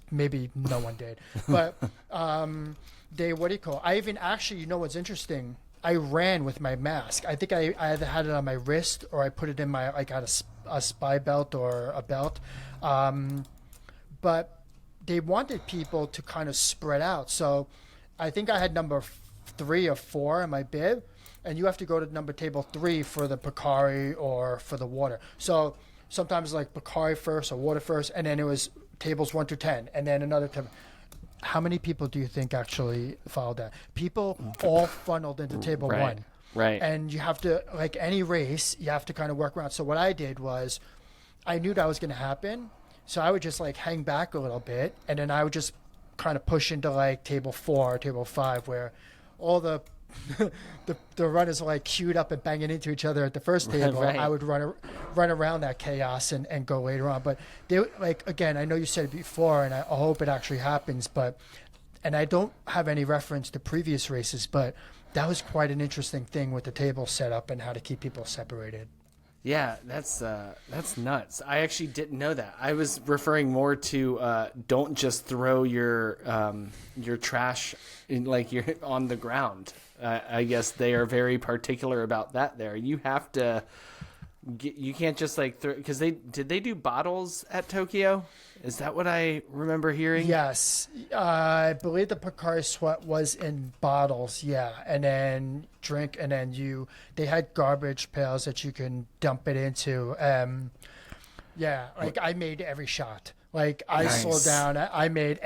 maybe no one did. But I even actually, what's interesting? I ran with my mask. I think I either had it on my wrist or I put it in my, like, had a spy belt or a belt. But they wanted people to kind of spread out. So I think I had number 3 or 4 in my bib, and you have to go to number table 3 for the Pocari or for the water. So sometimes like Pocari first or water first, and then it was tables 1 to 10, and then another table. How many people do you think actually followed that? People all funneled into table 1. Right. And you have to, like any race, you have to kind of work around. So what I did was, I knew that was going to happen. So I would just like hang back a little bit, and then I would just kind of push into like table 4 or table 5, where all the the runners are like queued up and banging into each other at the first table. Right. I would run around that chaos and go later on. But they, like, again, I know you said it before, and I hope it actually happens. And I don't have any reference to previous races, but that was quite an interesting thing with the table setup and how to keep people separated. Yeah, that's nuts. I actually didn't know that. I was referring more to don't just throw your trash in, like, you're on the ground. I guess they are very particular about that there. You have to you can't just like throw, because did they do bottles at Tokyo? Is that what I remember hearing? Yes, I believe the Pocari Sweat was in bottles. Yeah, and then drink, and then they had garbage pails that you can dump it into. Yeah, like I made every shot. Like I slowed down. I made.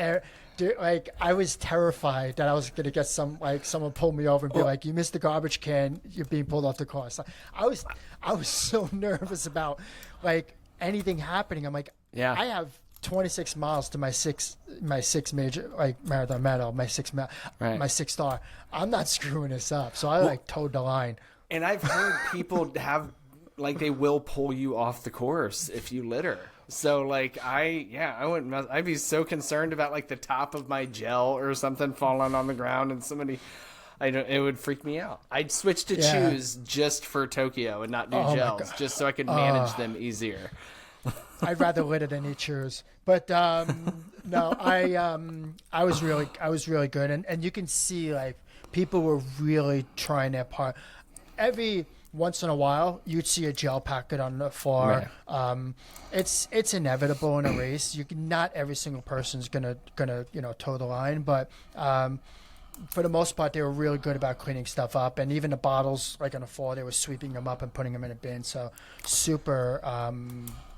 Like I was terrified that I was gonna get someone pull me over and be like, "You missed the garbage can. You're being pulled off the car." So I was so nervous about like anything happening. I'm like, Yeah. I have 26 miles to my six major like marathon medal, my six star. I'm not screwing this up. So I like towed the line. And I've heard people have like they will pull you off the course if you litter. So like I wouldn't. I'd be so concerned about like the top of my gel or something falling on the ground and somebody. It would freak me out. I'd switch to shoes just for Tokyo and not do gels, just so I could manage them easier. I'd rather litter than eat shoes. But no, I was really good, and you can see like people were really trying their part. Every once in a while, you'd see a gel packet on the floor. Right. It's inevitable in a race. Not every single person's gonna toe the line, but for the most part, they were really good about cleaning stuff up, and even the bottles like on the floor, they were sweeping them up and putting them in a bin. So super,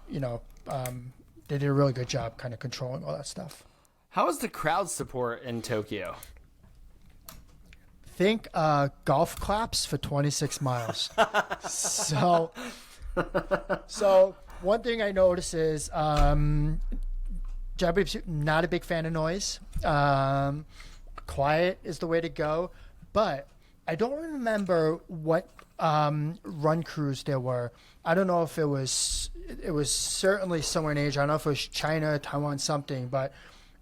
they did a really good job kind of controlling all that stuff. How was the crowd support in Tokyo? Think golf claps for 26 miles. So one thing I noticed is Japanese not a big fan of noise. Quiet is the way to go, but I don't remember what run crews there were. I don't know if it was certainly somewhere in Asia. I don't know if it was China, Taiwan, something, but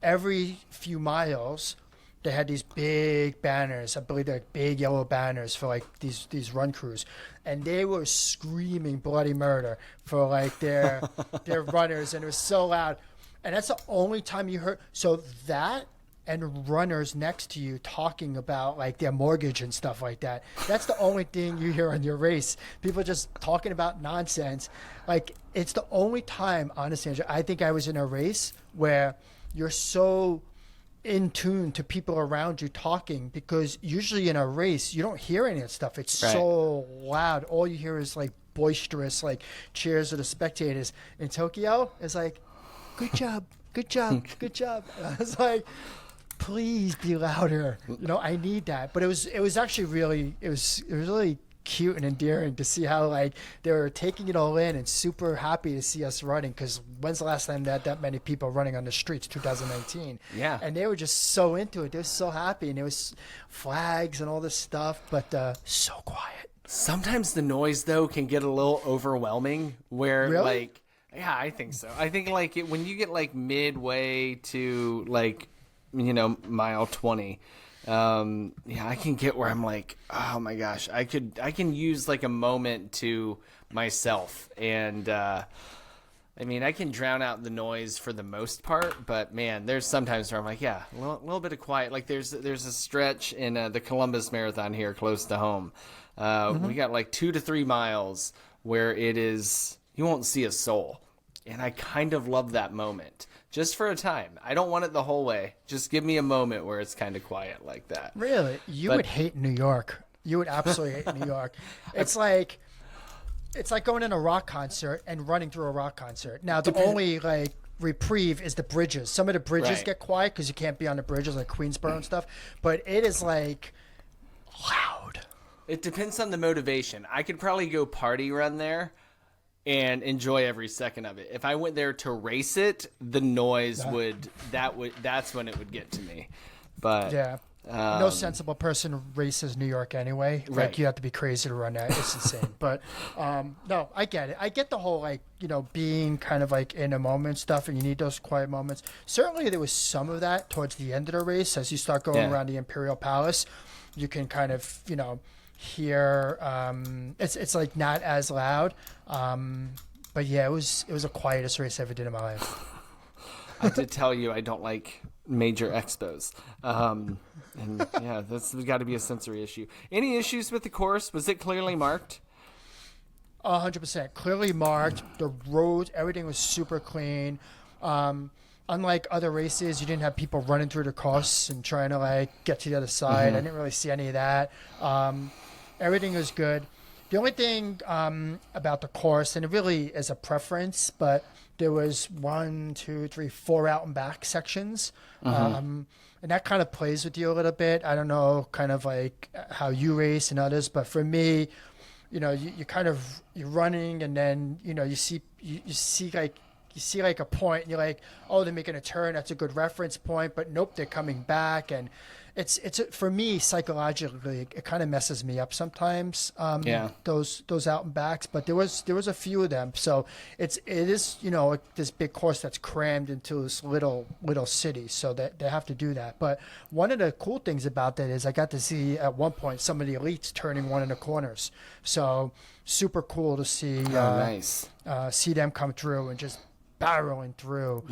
every few miles they had these big banners. I believe they're like big yellow banners for like these run crews, and they were screaming bloody murder for like their runners, and it was so loud. And that's the only time you heard. So that and runners next to you talking about like their mortgage and stuff like that. That's the only thing you hear on your race. People just talking about nonsense. Like it's the only time, honestly, I think I was in a race where you're so in tune to people around you talking, because usually in a race you don't hear any of that stuff. It's Right. so loud. All you hear is like boisterous like cheers of the spectators. In Tokyo, it's like, good job, good job, good job. And I was like, please be louder. I need that. But it was actually really really cute and endearing to see how like they were taking it all in and super happy to see us running, because when's the last time that many people running on the streets? 2019. Yeah. And they were just so into it. They were so happy, and there was flags and all this stuff, but so quiet. Sometimes the noise though can get a little overwhelming. Where Really? like, yeah, I think so. I think like when you get like midway to like, mile 20. I can get where I'm like, oh my gosh, I can use like a moment to myself, and I can drown out the noise for the most part, but man, there's sometimes where I'm like, yeah, a little bit of quiet. Like there's a stretch in the Columbus Marathon here close to home. We got like 2 to 3 miles where it is, you won't see a soul, and I kind of love that moment. Just for a time. I don't want it the whole way. Just give me a moment where it's kind of quiet like that. Really? You would hate New York. You would absolutely hate New York. It's like going in a rock concert and running through a rock concert. Now, the only like reprieve is the bridges. Some of the bridges Right. get quiet because you can't be on the bridges like Queensboro and stuff. But it is like loud. It depends on the motivation. I could probably go party run there and enjoy every second of it. If I went there to race it, the noise that's when it would get to me. But Yeah. No sensible person races New York anyway. Like Right. you have to be crazy to run that. It's insane. But no, I get it. I get the whole like, being kind of like in a moment stuff, and you need those quiet moments. Certainly there was some of that towards the end of the race. As you start going around the Imperial Palace, you can kind of, hear it's like not as loud. But yeah, it was the quietest race I ever did in my life. I did tell you I don't like major expos. And yeah, that's got to be a sensory issue. Any issues with the course? Was it clearly marked? 100%. Clearly marked. The roads, everything was super clean. Unlike other races, you didn't have people running through the course and trying to like get to the other side. Mm-hmm. I didn't really see any of that. Everything was good. The only thing about the course, and it really is a preference, but there was 1, 2, 3, 4 out and back sections. And that kind of plays with you a little bit. I don't know kind of like how you race and others, but for me, you kind of you're running, and then you see like a point, and you're like, oh, they're making a turn. That's a good reference point, but nope, they're coming back, and it's for me psychologically, it kind of messes me up sometimes. Those out and backs, but there was a few of them, so it is this big course that's crammed into this little city, so that they have to do that. But one of the cool things about that is I got to see at one point some of the elites turning one of the corners, so super cool to see. Nice. See them come through and just barreling through,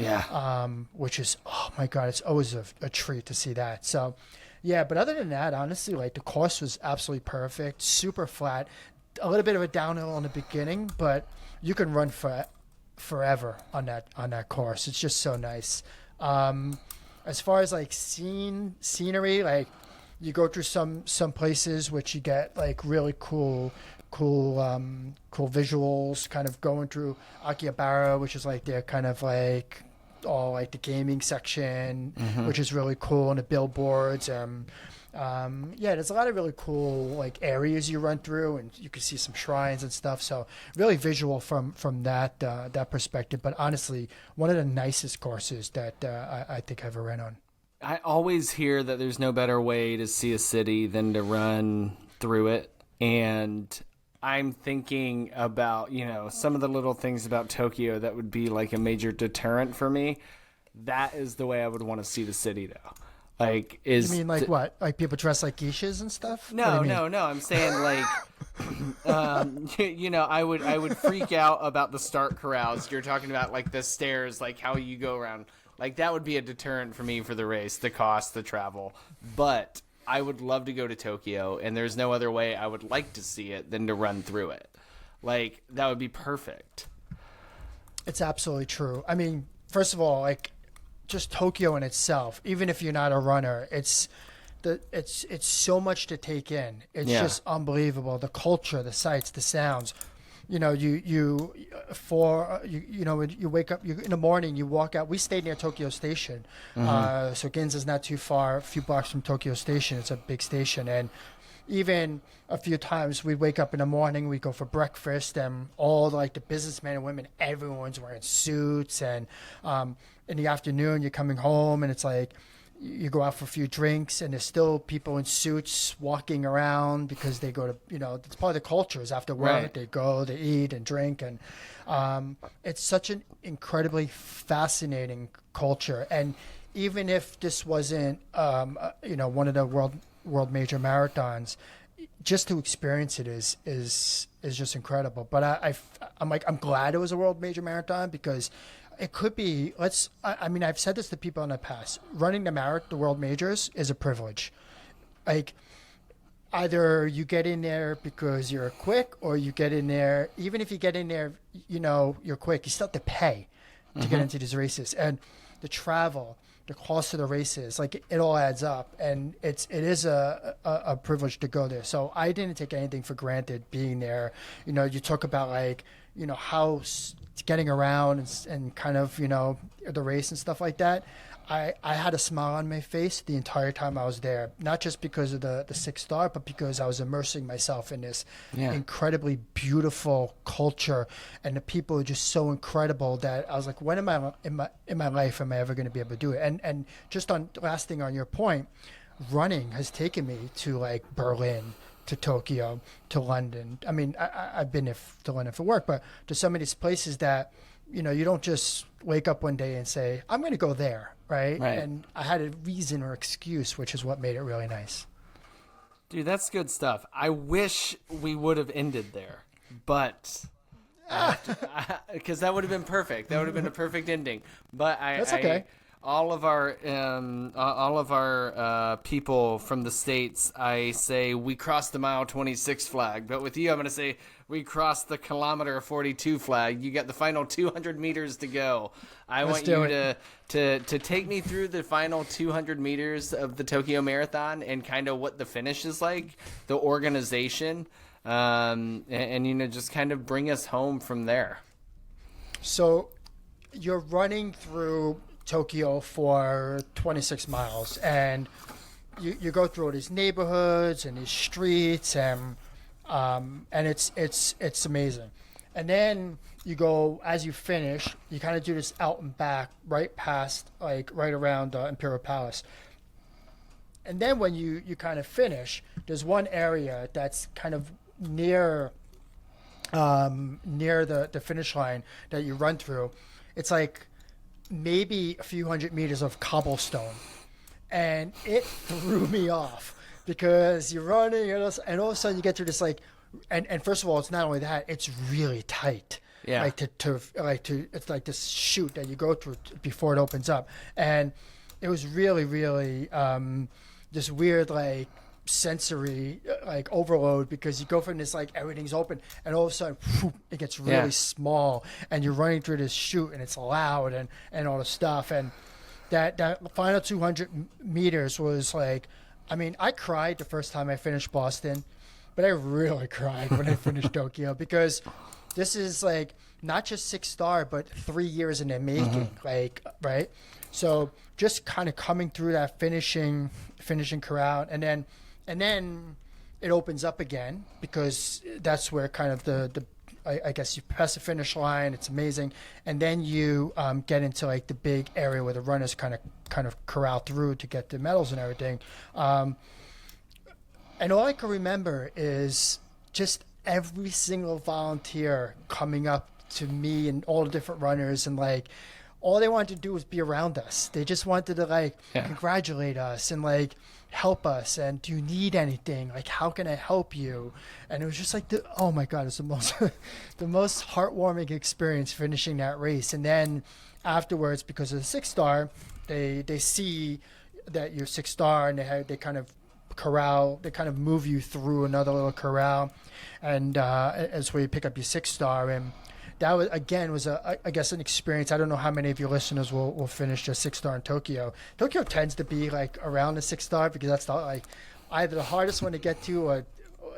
which is, oh my god, it's always a treat to see that. So yeah, but other than that, honestly, like the course was absolutely perfect, super flat, a little bit of a downhill in the beginning, but you can run forever on that course. It's just so nice. As far as like scenery, like you go through some places which you get like really cool visuals, kind of going through Akihabara, which is like their kind of like all like the gaming section, which is really cool, and the billboards. There's a lot of really cool like areas you run through, and you can see some shrines and stuff. So really visual from that perspective. But honestly, one of the nicest courses that I think I ever ran on. I always hear that there's no better way to see a city than to run through it, and I'm thinking about, some of the little things about Tokyo that would be like a major deterrent for me. That is the way I would want to see the city, though. Like, you mean like what? Like people dress like geishas and stuff? No. I'm saying like, I would freak out about the start corrals. You're talking about like the stairs, like how you go around. Like that would be a deterrent for me for the race, the cost, the travel. But I would love to go to Tokyo, and there's no other way I would like to see it than to run through it. Like, that would be perfect. It's absolutely true. I mean, first of all, like, just Tokyo in itself, even if you're not a runner, it's so much to take in. It's just unbelievable. The culture, the sights, the sounds. You wake up in the morning, you walk out. We stayed near Tokyo Station, so Ginza's not too far, a few blocks from Tokyo Station. It's a big station, and even a few times we'd wake up in the morning, we'd go for breakfast, and all like the businessmen and women, everyone's wearing suits, and in the afternoon you're coming home, and it's like you go out for a few drinks, and there's still people in suits walking around because they go to, it's part of the culture is after work, right. They go, they eat and drink. And it's such an incredibly fascinating culture. And even if this wasn't, one of the world major marathons, just to experience it is just incredible. But I'm glad it was a world major marathon, because it could be, I've said this to people in the past, running the world majors is a privilege. Like, either you get in there because you're quick, or you get in there, even if you get in there, you're quick, you still have to pay to get into these races. And the travel, the cost of the races, like it all adds up, and it is a privilege to go there. So I didn't take anything for granted being there. You talk about like, how getting around and kind of, the race and stuff like that. I had a smile on my face the entire time I was there, not just because of the 6 star, but because I was immersing myself in this incredibly beautiful culture, and the people are just so incredible that I was like, when in my life am I ever going to be able to do it? And just on last thing on your point, running has taken me to like Berlin, to Tokyo, to London. I mean, I've been to London for work, but to some of these places that, you don't just wake up one day and say, I'm going to go there, right? And I had a reason or excuse, which is what made it really nice. Dude, that's good stuff. I wish we would have ended there, but because that would have been perfect. That would have been a perfect ending. But that's okay. All of our people from the States, I say we crossed the mile 26 flag. But with you, I'm going to say we crossed the kilometer 42 flag. You got the final 200 meters to go. I want you to take me through the final 200 meters of the Tokyo Marathon and kind of what the finish is like, the organization, and just kind of bring us home from there. So you're running through Tokyo for 26 miles, and you go through all these neighborhoods and these streets, and And it's amazing. And then you go, as you finish, you kind of do this out and back, right past, like right around Imperial Palace. And then when you kind of finish, there's one area that's kind of near the finish line that you run through. It's like maybe a few hundred meters of cobblestone. And it threw me off because you're running and all of a sudden you get through this like, and first of all, it's not only that, it's really tight. Yeah. Like it's like this chute that you go through before it opens up. And it was really, really this weird like sensory like overload because you go from this like everything's open and all of a sudden whoop, it gets really small and you're running through this chute and it's loud and all the stuff. And that final 200 meters was like, I mean, I cried the first time I finished Boston, but I really cried when I finished Tokyo because this is like not just 6-star, but 3 years in the making, like, right? So just kind of coming through that finishing corral, and then it opens up again because that's where kind of I guess you pass the finish line. It's amazing, and then you get into like the big area where the runners kind of corral through to get the medals and everything. And all I can remember is just every single volunteer coming up to me and all the different runners, and like all they wanted to do was be around us. They just wanted to like congratulate us and like help us, and do you need anything? Like, how can I help you? And it was just like, oh my God, it's the most the most heartwarming experience finishing that race. And then afterwards, because of the 6-star, they see that you're 6-star, and they kind of move you through another little corral, and as where you pick up your 6-star. And that was I guess an experience. I don't know how many of your listeners will finish a 6-star in Tokyo. Tokyo tends to be like around the 6-star because that's either the hardest one to get to, or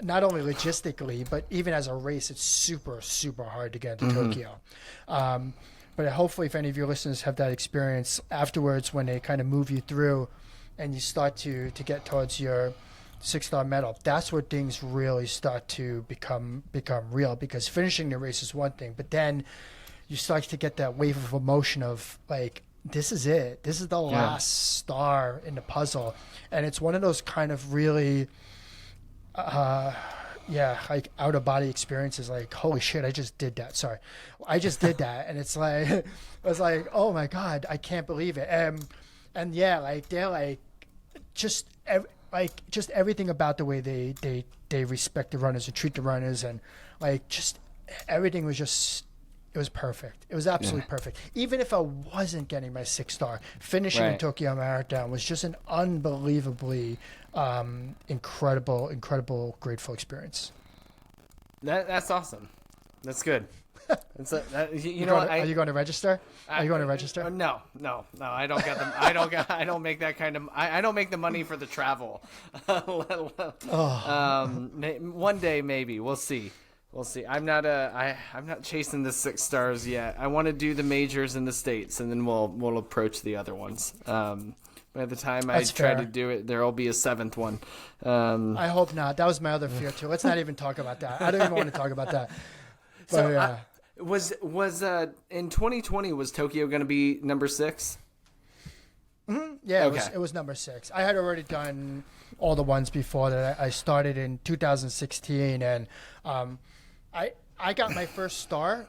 not only logistically, but even as a race, it's super, super hard to get to Tokyo. But hopefully if any of your listeners have that experience afterwards, when they kind of move you through and you start to get towards your 6-star medal, that's where things really start to become real, because finishing the race is one thing, but then you start to get that wave of emotion of like, this is it. This is the last star in the puzzle. And it's one of those kind of really, like out of body experiences. Like, holy shit, I just did that. Sorry. I just did that. And it's like, I was like, oh my God, I can't believe it. And yeah, like they're like, just everything about the way they respect the runners and treat the runners, and like just everything was just, it was perfect. It was absolutely perfect. Even if I wasn't getting my 6-star, finishing in Tokyo Marathon was just an unbelievably incredible, grateful experice. That's awesome. That's good. You know, are you going to register? Are you going to register? No. I don't get them. I don't make that kind of. I don't make the money for the travel. One day maybe. We'll see. I'm not chasing the 6 stars yet. I want to do the majors in the States, and then we'll approach the other ones. By the time I try to do it, there will be a 7th one. I hope not. That was my other fear too. Let's not even talk about that. I don't even want to talk about that. But, so was in 2020, was Tokyo going to be number 6? Mm-hmm. Yeah, okay. It was number 6. I had already done all the ones before that. I started in 2016, and I got my first star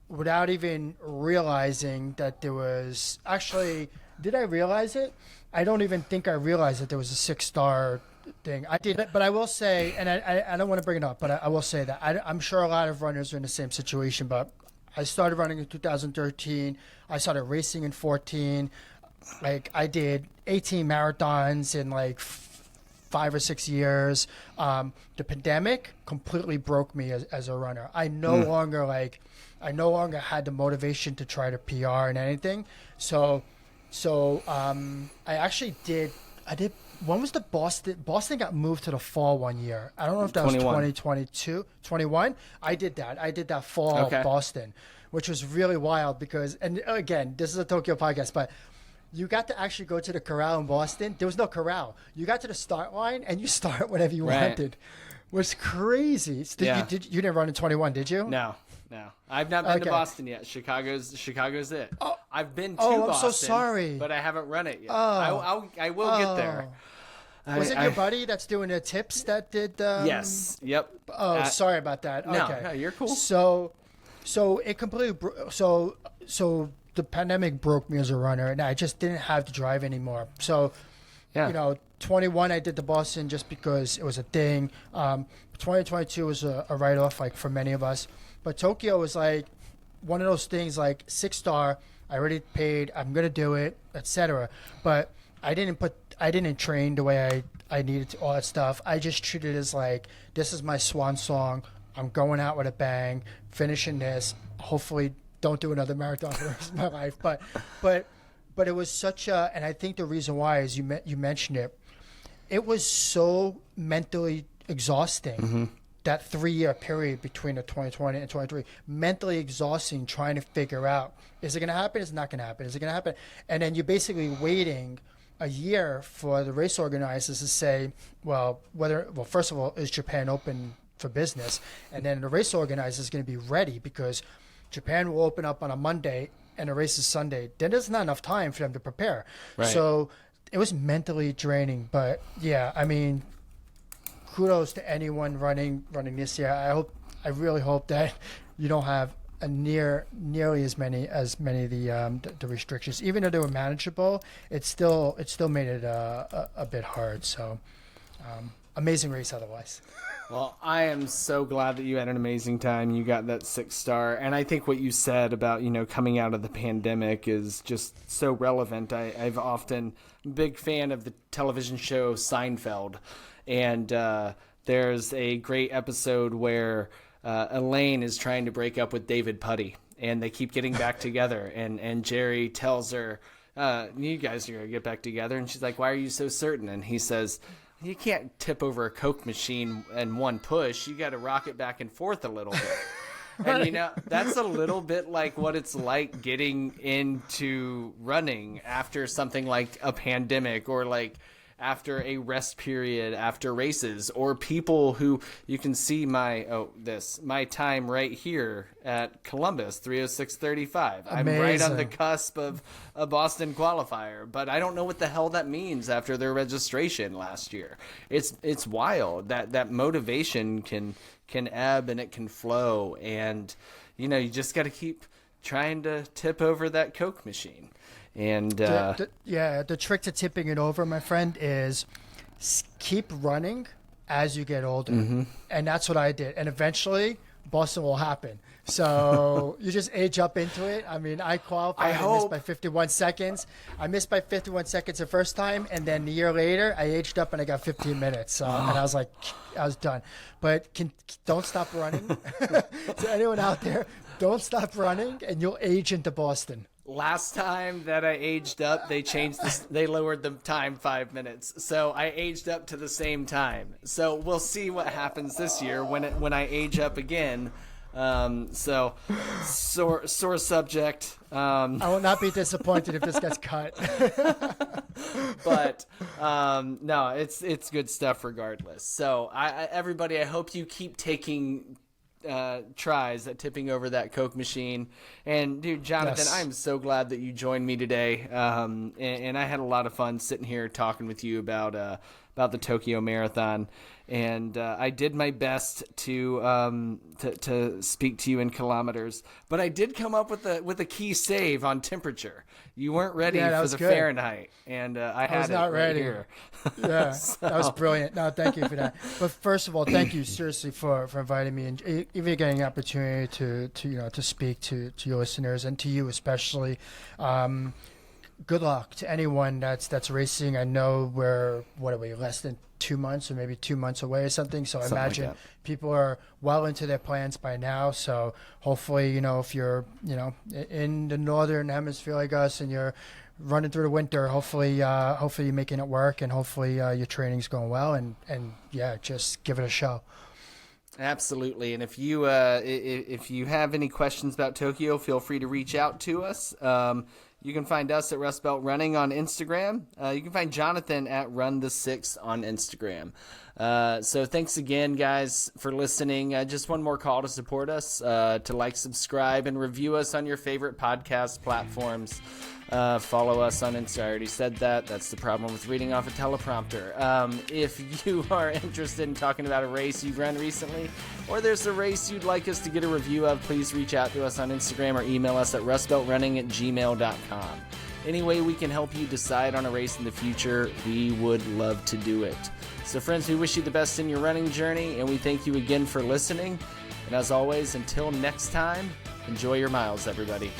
without even realizing that there was actually. Did I realize it? I don't even think I realized that there was a 6-star thing. I did, but I will say, and I don't want to bring it up, but I will say that I'm sure a lot of runners are in the same situation. But I started running in 2013. I started racing in 2014. Like, I did 18 marathons in like 5 or 6 years. The pandemic completely broke me as a runner. I no longer had the motivation to try to PR and anything. So I actually did. When was the Boston got moved to the fall one year? I don't know if that 21. Was 2022, 21. I did that fall Boston, which was really wild because, and again, this is a Tokyo podcast, but you got to actually go to the corral in Boston. There was no corral. You got to the start line and you start whenever you wanted. was crazy. Yeah. You didn't run in 21, did you? No. I've not been to Okay. Boston yet. Chicago's it. I've been to I'm Boston. so sorry. But I haven't run it yet. Oh. I will get there. Was it your buddy that's doing the tips that did? Yes. Yep. Oh, sorry about that. Okay. No, you're cool. So it completely. So the pandemic broke me as a runner, and I just didn't have to drive anymore. So, Yeah. 21, I did the Boston just because it was a thing. 2022 was a write-off, like for many of us. But Tokyo was like one of those things, like 6-star. I already paid. I'm gonna do it, etc. But I didn't train the way I needed to. All that stuff. I just treated it as like, this is my swan song. I'm going out with a bang, finishing this. Hopefully, don't do another marathon for the rest of my life. But it was such a, and I think the reason why is you mentioned it. It was so mentally exhausting. That 3-year period between the 2020 and 23, mentally exhausting, trying to figure out, is it going to happen? Is it not going to happen? Is it going to happen? And then you're basically waiting a year for the race organizers to say, well, first of all, is Japan open for business? And then the race organizer is going to be ready because Japan will open up on a Monday and the race is Sunday. Then there's not enough time for them to prepare. Right. So it was mentally draining. But yeah, I mean, kudos to anyone running this year. I really hope that you don't have nearly as many of the restrictions. Even though they were manageable, it still made it a bit hard. So amazing race otherwise. Well, I am so glad that you had an amazing time. You got that 6-star. And I think what you said about, coming out of the pandemic is just so relevant. I've often been a big fan of the television show Seinfeld. And there's a great episode where Elaine is trying to break up with David Putty. And they keep getting back together. And Jerry tells her, you guys are going to get back together. And she's like, why are you so certain? And he says, you can't tip over a Coke machine in one push. You got to rock it back and forth a little bit. And, that's a little bit like what it's like getting into running after something like a pandemic or like after a rest period after races, or people who you can see my time right here at Columbus, 3:06:35. I'm right on the cusp of a Boston qualifier, but I don't know what the hell that means after their registration last year. It's wild that motivation can ebb and it can flow, and you just got to keep trying to tip over that Coke machine. And the trick to tipping it over, my friend, is keep running as you get older. And that's what I did. And eventually, Boston will happen. So you just age up into it. I mean, I qualified. I missed by 51 seconds. I missed by 51 seconds the first time. And then a year later, I aged up and I got 15 minutes. And I was like, I was done. But don't stop running. To anyone out there, don't stop running and you'll age into Boston. Last time that I aged up, they lowered the time 5 minutes. So I aged up to the same time. So we'll see what happens this year when I age up again. So sore subject. I will not be disappointed if this gets cut. But no, it's good stuff regardless. So everybody, I hope you keep taking tries at tipping over that Coke machine. And dude, Jonathan, Yes. I'm so glad that you joined me today. And I had a lot of fun sitting here talking with you about the Tokyo Marathon. And I did my best to speak to you in kilometers, but I did come up with a key save on temperature. You weren't ready for the good. Fahrenheit, and I had was it not right ready. here. Yeah, that was brilliant. No, thank you for that. But first of all, thank you seriously for inviting me and even getting an opportunity to speak to your listeners and to you especially. Good luck to anyone that's racing. I know we're less than 2 months or maybe 2 months away or something. So I imagine like that. people are well into their plans by now. So hopefully, if you're, in the northern hemisphere like us and you're running through the winter, hopefully you're making it work and hopefully your training's going well and yeah, just give it a show. Absolutely. And if you have any questions about Tokyo, feel free to reach out to us. You can find us at Rust Belt Running on Instagram. You can find Jonathan at Run the Six on Instagram. So thanks again, guys, for listening. Just one more call to support us, to like, subscribe, and review us on your favorite podcast platforms. Follow us on Insta. I already said that. That's the problem with reading off a teleprompter. If you are interested in talking about a race you've run recently, or there's a race you'd like us to get a review of, please reach out to us on Instagram or email us at rustbeltrunning@gmail.com. Any way we can help you decide on a race in the future, we would love to do it. So friends, we wish you the best in your running journey, and we thank you again for listening. And as always, until next time, enjoy your miles, everybody.